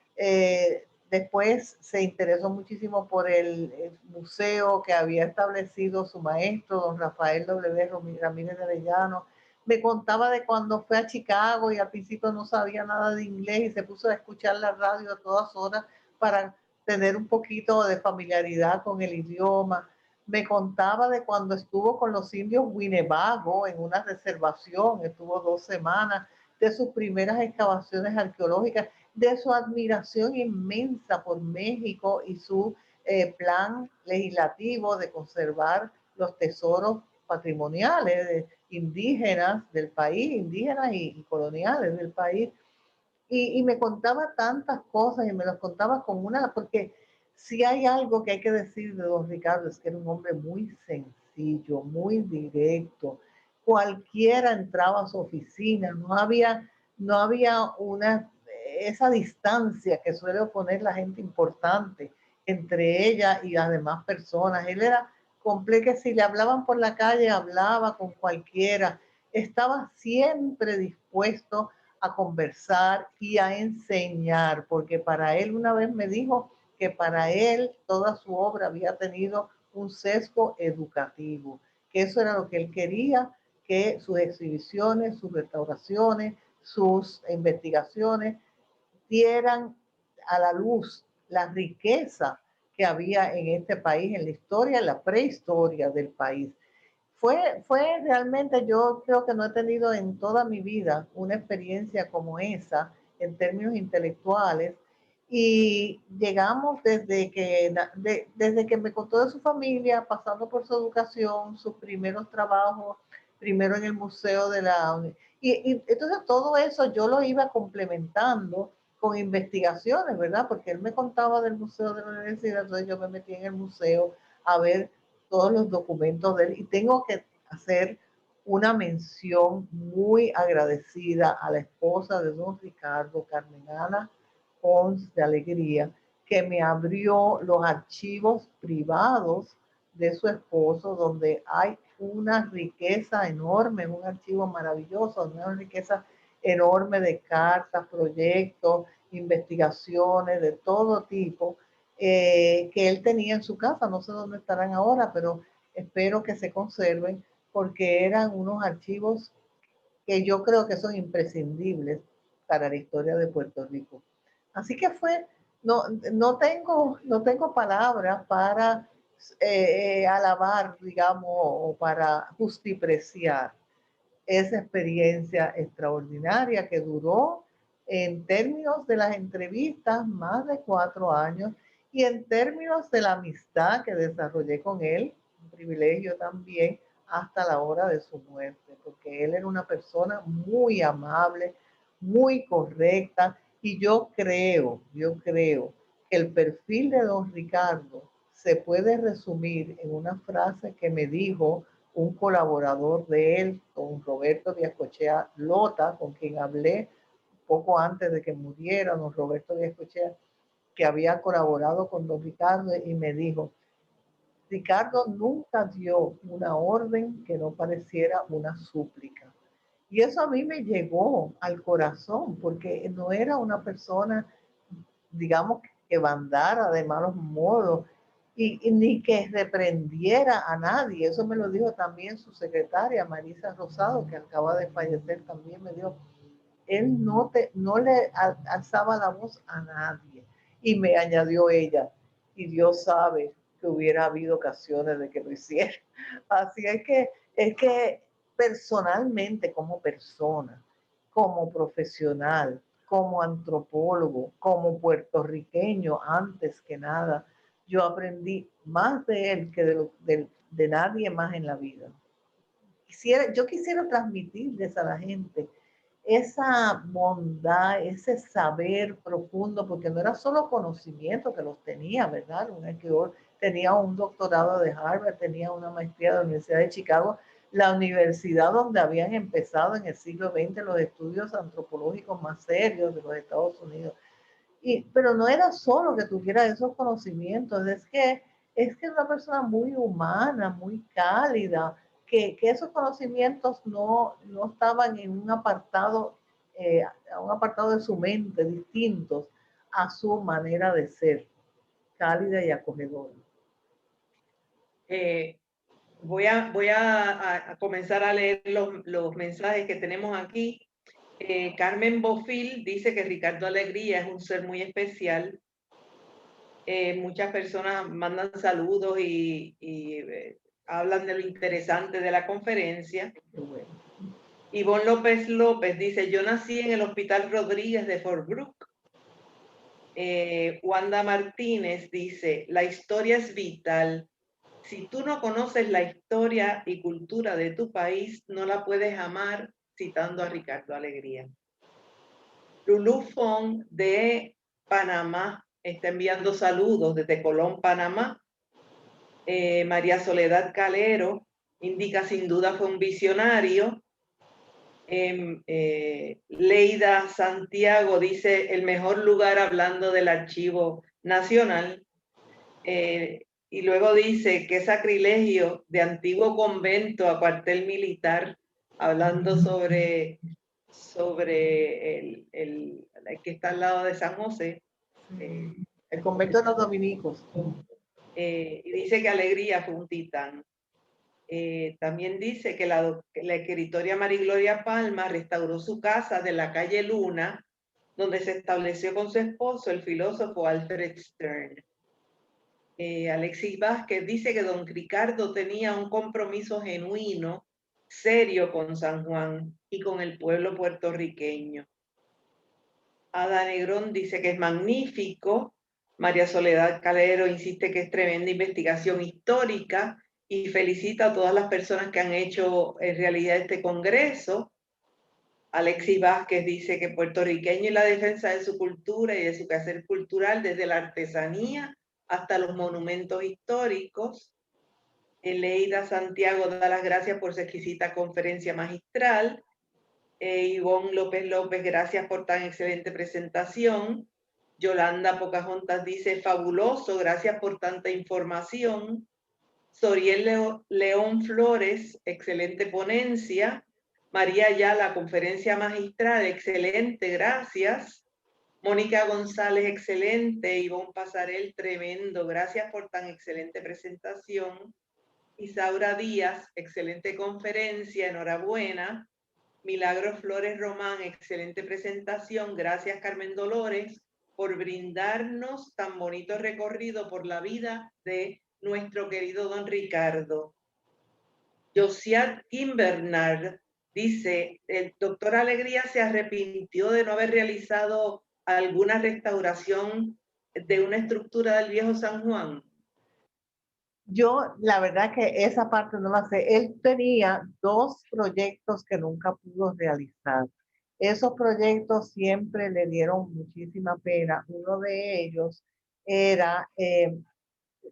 después se interesó muchísimo por el museo que había establecido su maestro, don Rafael W. Ramírez de Arellano. Me contaba de cuando fue a Chicago y al principio no sabía nada de inglés y se puso a escuchar la radio a todas horas para tener un poquito de familiaridad con el idioma. Me contaba de cuando estuvo con los indios Winnebago en una reservación, estuvo 2 semanas, de sus primeras excavaciones arqueológicas, de su admiración inmensa por México y su plan legislativo de conservar los tesoros patrimoniales indígenas del país, indígenas y coloniales del país. Y me contaba tantas cosas y me las contaba con una, porque si hay algo que hay que decir de don Ricardo es que era un hombre muy sencillo, muy directo. Cualquiera entraba a su oficina, no había esa distancia que suele oponer la gente importante entre ella y las demás personas. Él era completo, que si le hablaban por la calle, hablaba con cualquiera. Estaba siempre dispuesto a conversar y a enseñar, porque para él, una vez me dijo que para él toda su obra había tenido un sesgo educativo, que eso era lo que él quería, que sus exhibiciones, sus restauraciones, sus investigaciones dieran a la luz la riqueza que había en este país, en la historia, en la prehistoria del país. Fue realmente, yo creo que no he tenido en toda mi vida una experiencia como esa en términos intelectuales, y llegamos desde que me contó de su familia, pasando por su educación, sus primeros trabajos, primero en el museo de la... Y entonces todo eso yo lo iba complementando con investigaciones, ¿verdad? Porque él me contaba del museo de la universidad, entonces yo me metí en el museo a ver todos los documentos de él, y tengo que hacer una mención muy agradecida a la esposa de don Ricardo, Carmen Ana Pons de Alegría, que me abrió los archivos privados de su esposo, donde hay una riqueza enorme, un archivo maravilloso, una riqueza enorme de cartas, proyectos, investigaciones de todo tipo, que él tenía en su casa. No sé dónde estarán ahora, pero espero que se conserven, porque eran unos archivos que yo creo que son imprescindibles para la historia de Puerto Rico. Así que no tengo palabras para alabar, digamos, o para justipreciar esa experiencia extraordinaria que duró, en términos de las entrevistas, más de 4 años, y en términos de la amistad que desarrollé con él, un privilegio también, hasta la hora de su muerte, porque él era una persona muy amable, muy correcta, y yo creo que el perfil de don Ricardo se puede resumir en una frase que me dijo un colaborador de él, don Roberto Viascochea Lota, con quien hablé poco antes de que muriera, don Roberto Viascochea, que había colaborado con don Ricardo, y me dijo: Ricardo nunca dio una orden que no pareciera una súplica. Y eso a mí me llegó al corazón, porque no era una persona, digamos, que bandara de malos modos, y ni que reprendiera a nadie. Eso me lo dijo también su secretaria, Marisa Rosado, que acaba de fallecer también. Me dijo, él no le alzaba la voz a nadie. Y me añadió ella, y Dios sabe que hubiera habido ocasiones de que lo hiciera. Así es que personalmente, como persona, como profesional, como antropólogo, como puertorriqueño, antes que nada, yo aprendí más de él que de nadie más en la vida. Yo quisiera transmitirles a la gente esa bondad, ese saber profundo, porque no era solo conocimiento que los tenía, ¿verdad? Un arqueólogo tenía un doctorado de Harvard, tenía una maestría de la Universidad de Chicago, la universidad donde habían empezado en el siglo XX los estudios antropológicos más serios de los Estados Unidos. Pero no era solo que tuviera esos conocimientos, es que es una persona muy humana, muy cálida, que esos conocimientos no estaban en un apartado de su mente, distintos a su manera de ser, cálida y acogedora. Voy a comenzar a leer los mensajes que tenemos aquí. Carmen Bofil dice que Ricardo Alegría es un ser muy especial. Muchas personas mandan saludos y hablan de lo interesante de la conferencia. Qué bueno. Ivonne López López dice, yo nací en el Hospital Rodríguez de Fort Brooke. Wanda Martínez dice, la historia es vital. Si tú no conoces la historia y cultura de tu país, no la puedes amar, citando a Ricardo Alegría. Lulú Fong de Panamá está enviando saludos desde Colón, Panamá. María Soledad Calero indica sin duda fue un visionario. Leida Santiago dice el mejor lugar hablando del Archivo Nacional. Y luego dice qué sacrilegio de antiguo convento a cuartel militar, hablando sobre el que está al lado de San José. El convento de los dominicos. Y dice que Alegría fue un titán. También dice que la escritora María Gloria Palma restauró su casa de la calle Luna, donde se estableció con su esposo, el filósofo Alfred Stern. Alexis Vázquez dice que don Ricardo tenía un compromiso genuino, serio con San Juan y con el pueblo puertorriqueño. Ada Negrón dice que es magnífico. María Soledad Calero insiste que es tremenda investigación histórica y felicita a todas las personas que han hecho en realidad este congreso. Alexis Vázquez dice que puertorriqueño y la defensa de su cultura y de su quehacer cultural desde la artesanía hasta los monumentos históricos. Leida Santiago da las gracias por su exquisita conferencia magistral. Ivonne López López, gracias por tan excelente presentación. Yolanda Pocahontas dice, fabuloso, gracias por tanta información. Soriel León Flores, excelente ponencia. María Ayala, conferencia magistral, excelente, gracias. Mónica González, excelente. Ivonne Pasarel, tremendo, gracias por tan excelente presentación. Isaura Díaz, excelente conferencia, enhorabuena. Milagros Flores Román, excelente presentación. Gracias, Carmen Dolores, por brindarnos tan bonito recorrido por la vida de nuestro querido don Ricardo. Josiat Kimbernard dice, el doctor Alegría se arrepintió de no haber realizado alguna restauración de una estructura del viejo San Juan. Yo, la verdad que esa parte no la sé. Él tenía 2 proyectos que nunca pudo realizar. Esos proyectos siempre le dieron muchísima pena. Uno de ellos era,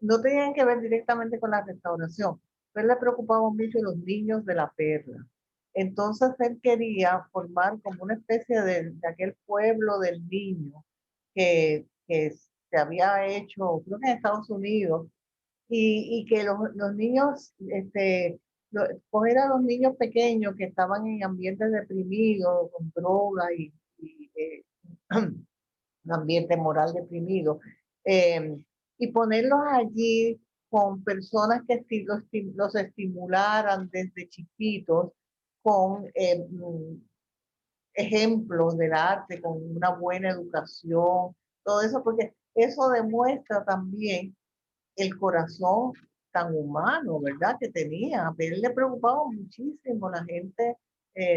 no tenían que ver directamente con la restauración, pero le preocupaban mucho los niños de la Perla. Entonces él quería formar como una especie de aquel pueblo del niño que se había hecho, creo que en Estados Unidos, y que los niños, coger a los niños pequeños que estaban en ambientes deprimidos, con drogas y un ambiente moral deprimido, y ponerlos allí con personas que los estimularan desde chiquitos con ejemplos del arte con una buena educación, todo eso, porque eso demuestra también el corazón tan humano, ¿verdad? Que tenía. A él le preocupaba muchísimo la gente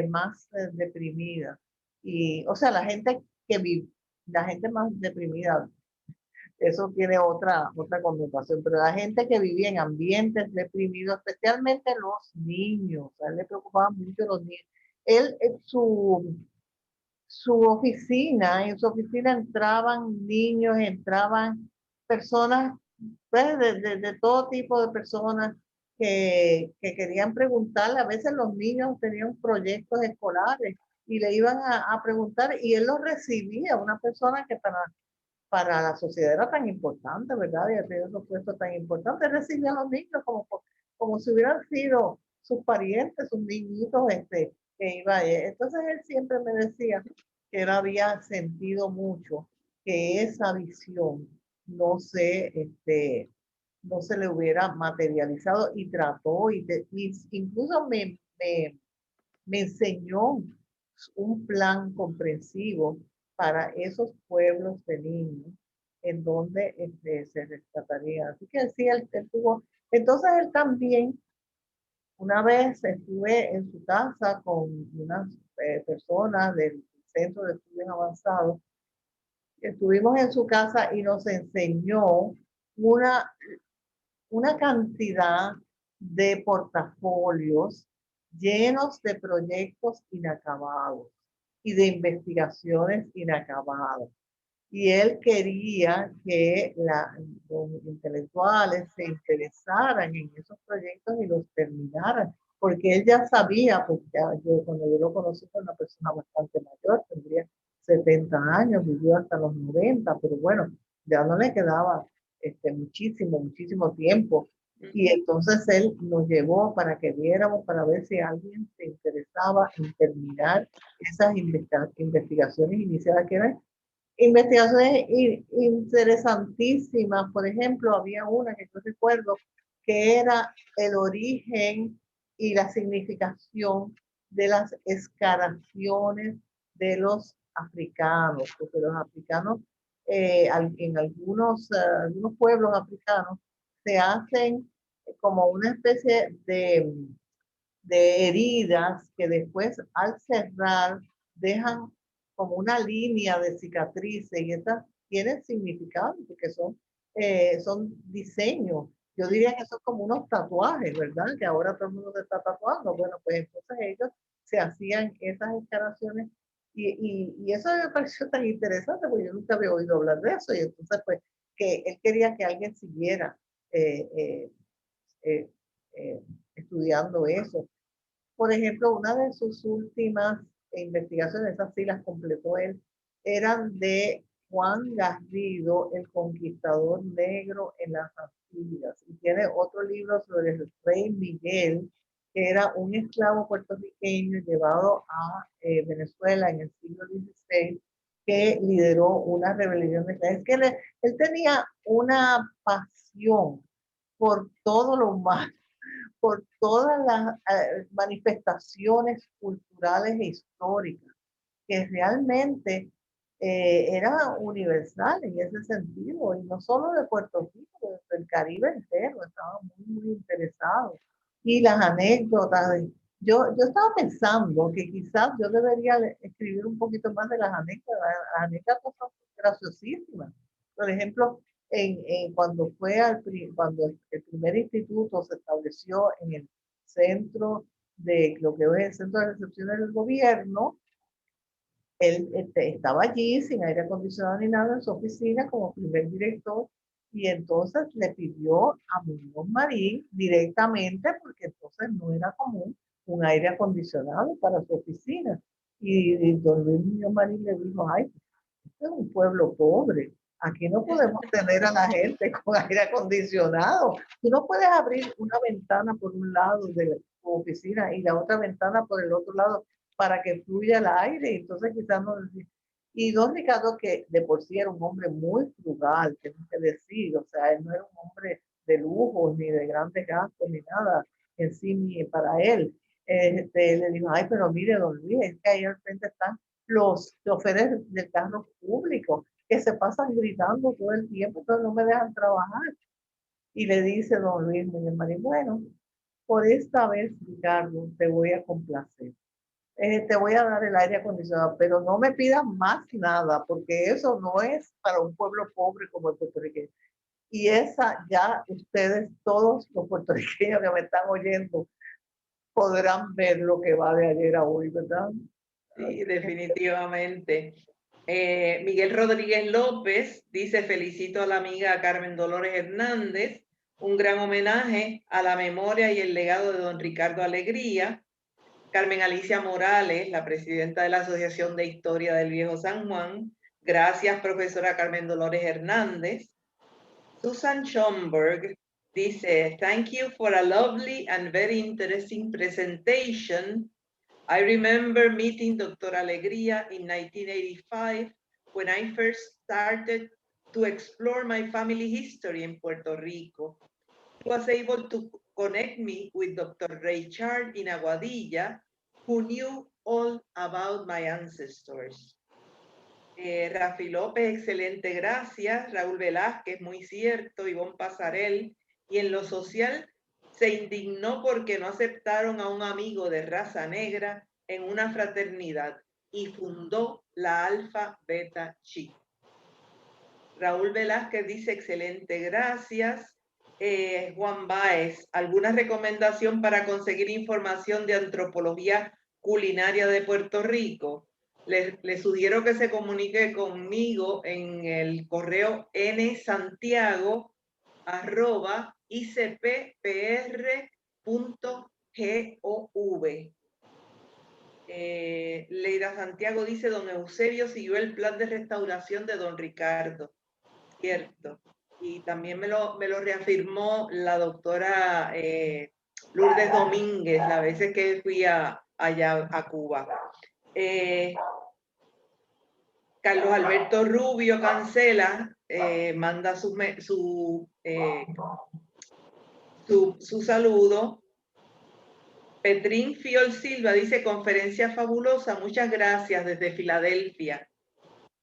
más deprimida. Y, o sea, la gente que vive, la gente más deprimida, eso tiene otra connotación, pero la gente que vivía en ambientes deprimidos, especialmente los niños, a él le preocupaban mucho los niños. Él, su oficina, en su oficina entraban niños, entraban personas, pues, de todo tipo de personas que querían preguntarle. A veces los niños tenían proyectos escolares y le iban a preguntar y él los recibía, una persona que para la sociedad era tan importante, ¿verdad? Y ha tenido esos puestos tan importantes, recibía a los niños como si hubieran sido sus parientes, sus niñitos, que iba a él. Entonces él siempre me decía que él había sentido mucho que esa visión no no se le hubiera materializado y trató y incluso me enseñó un plan comprensivo para esos pueblos de niños en donde se rescataría. Así que sí, él tuvo. Entonces él también, una vez estuve en su casa con unas personas del Centro de Estudios Avanzados. Estuvimos en su casa y nos enseñó una, una cantidad de portafolios llenos de proyectos inacabados y de investigaciones inacabadas. Y él quería que los intelectuales se interesaran en esos proyectos y los terminaran, porque él ya sabía, porque cuando yo lo conocí fue una persona bastante mayor, tendría 70 años, vivió hasta los 90, pero bueno, ya no le quedaba muchísimo tiempo. Y entonces él nos llevó para que viéramos, para ver si alguien se interesaba en terminar esas investigaciones iniciadas, que eran investigaciones interesantísimas. Por ejemplo, había una que yo recuerdo que era el origen y la significación de las escaraciones de los africanos, porque los africanos en algunos pueblos africanos se hacen como una especie de heridas que después al cerrar dejan como una línea de cicatrices y estas tienen significado porque son diseños. Yo diría que son como unos tatuajes, ¿verdad? Que ahora todo el mundo se está tatuando. Bueno, pues entonces ellos se hacían esas escaraciones y eso me pareció tan interesante porque yo nunca había oído hablar de eso y entonces pues que él quería que alguien siguiera eh, eh, eh, eh, estudiando eso. Por ejemplo, una de sus últimas investigaciones, esas sí las completó él, eran de Juan Garrido, el conquistador negro en las Antillas. Y tiene otro libro sobre el rey Miguel, que era un esclavo puertorriqueño llevado a Venezuela en el siglo XVI, que lideró una rebelión. Es que él tenía una pasión por todo lo humano, por todas las manifestaciones culturales e históricas, que realmente era universal en ese sentido, y no solo de Puerto Rico, del Caribe entero, estaba muy interesado. Y las anécdotas, yo estaba pensando que quizás yo debería escribir un poquito más de las anécdotas. Las anécdotas son graciosísimas. Por ejemplo, cuando cuando el primer instituto se estableció en el centro de lo que es el centro de recepción del gobierno, él estaba allí sin aire acondicionado ni nada en su oficina como primer director y entonces le pidió a Muñoz Marín directamente porque entonces no era común un aire acondicionado para su oficina. Y don Luis Muñoz Marín le dijo, ay, este es un pueblo pobre, aquí no podemos tener a la gente con aire acondicionado. Tú no puedes abrir una ventana por un lado de tu oficina y la otra ventana por el otro lado para que fluya el aire. Entonces quizás no. Y don Ricardo, que de por sí era un hombre muy frugal, tengo que decir, o sea, él no era un hombre de lujos ni de grandes gastos ni nada en sí ni para él. Le digo, ay, pero mire, don Luis, es que ahí al frente están los choferes del carro público que se pasan gritando todo el tiempo, entonces no me dejan trabajar. Y le dice don Luis, mi hermano, bueno, por esta vez, Ricardo, te voy a complacer. Te voy a dar el aire acondicionado, pero no me pidas más nada, porque eso no es para un pueblo pobre como el puertorriqueño. Y esa ya ustedes, todos los puertorriqueños que me están oyendo, podrán ver lo que va de ayer a hoy, ¿verdad? Sí, definitivamente. Miguel Rodríguez López dice, felicito a la amiga Carmen Dolores Hernández, un gran homenaje a la memoria y el legado de don Ricardo Alegría. Carmen Alicia Morales, la presidenta de la Asociación de Historia del Viejo San Juan. Gracias, profesora Carmen Dolores Hernández. Susan Schomburg dice, thank you for a lovely and very interesting presentation. I remember meeting Dr. Alegría in 1985 when I first started to explore my family history in Puerto Rico. He was able to connect me with Dr. Richard in Aguadilla, who knew all about my ancestors. Rafi López, excelente, gracias. Raúl Velázquez, muy cierto. Ivonne Pasarel. Y en lo social, se indignó porque no aceptaron a un amigo de raza negra en una fraternidad y fundó la Alpha Beta Chi. Raúl Velázquez dice, excelente, gracias. Juan Báez, ¿alguna recomendación para conseguir información de antropología culinaria de Puerto Rico? Le sugiero que se comunique conmigo en el correo nsantiago@icppr.gov. Leida Santiago dice, don Eusebio siguió el plan de restauración de don Ricardo. Cierto. Y también me lo reafirmó la doctora Lourdes Domínguez, las veces que fui allá a Cuba. Carlos Alberto Rubio Cancela manda su saludo. Petrín Fiol Silva dice, conferencia fabulosa, muchas gracias desde Filadelfia.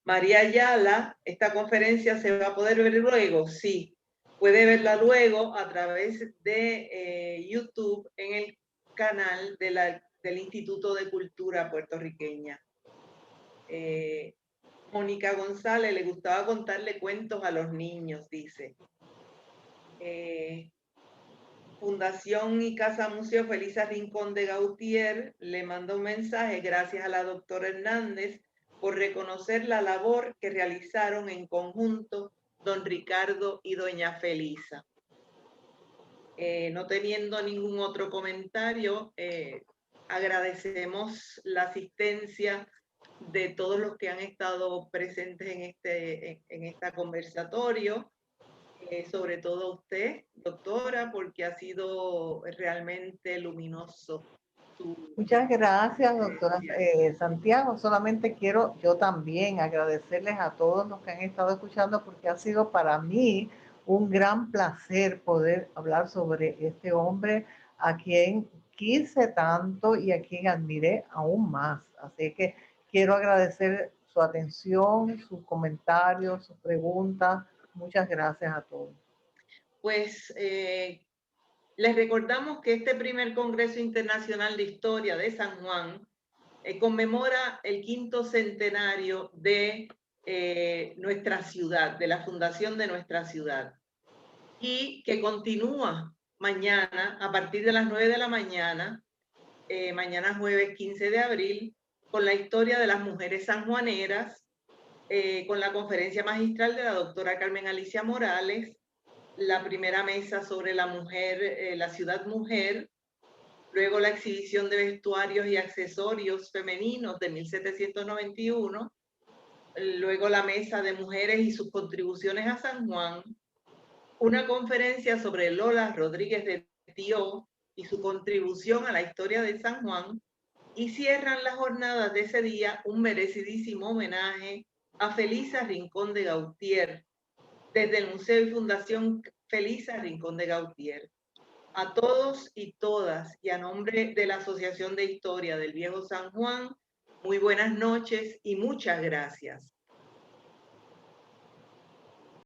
María Ayala, ¿esta conferencia se va a poder ver luego? Sí, puede verla luego a través de YouTube en el canal del Instituto de Cultura Puertorriqueña. Mónica González, le gustaba contarle cuentos a los niños, dice. Fundación y Casa Museo Felisa Rincón de Gautier le manda un mensaje, gracias a la doctora Hernández por reconocer la labor que realizaron en conjunto don Ricardo y doña Felisa. No teniendo ningún otro comentario, agradecemos la asistencia de todos los que han estado presentes en este conversatorio, sobre todo usted, doctora, porque ha sido realmente luminoso. Muchas gracias, doctora Santiago. Solamente quiero yo también agradecerles a todos los que han estado escuchando, porque ha sido para mí un gran placer poder hablar sobre este hombre a quien quise tanto y a quien admiré aún más. Así que quiero agradecer su atención, sus comentarios, sus preguntas. Muchas gracias a todos. Pues les recordamos que este primer Congreso Internacional de Historia de San Juan conmemora el 5º centenario de nuestra ciudad, de la fundación de nuestra ciudad, y que continúa mañana a partir de las 9 de la mañana, mañana jueves 15 de abril, con la historia de las mujeres sanjuaneras, con la conferencia magistral de la doctora Carmen Alicia Morales, la primera mesa sobre la mujer, la ciudad mujer, luego la exhibición de vestuarios y accesorios femeninos de 1791, luego la mesa de mujeres y sus contribuciones a San Juan, una conferencia sobre Lola Rodríguez de Tío y su contribución a la historia de San Juan, y cierran las jornadas de ese día un merecidísimo homenaje a Felisa Rincón de Gautier, desde el Museo y Fundación Felisa Rincón de Gautier. A todos y todas, y a nombre de la Asociación de Historia del Viejo San Juan, muy buenas noches y muchas gracias.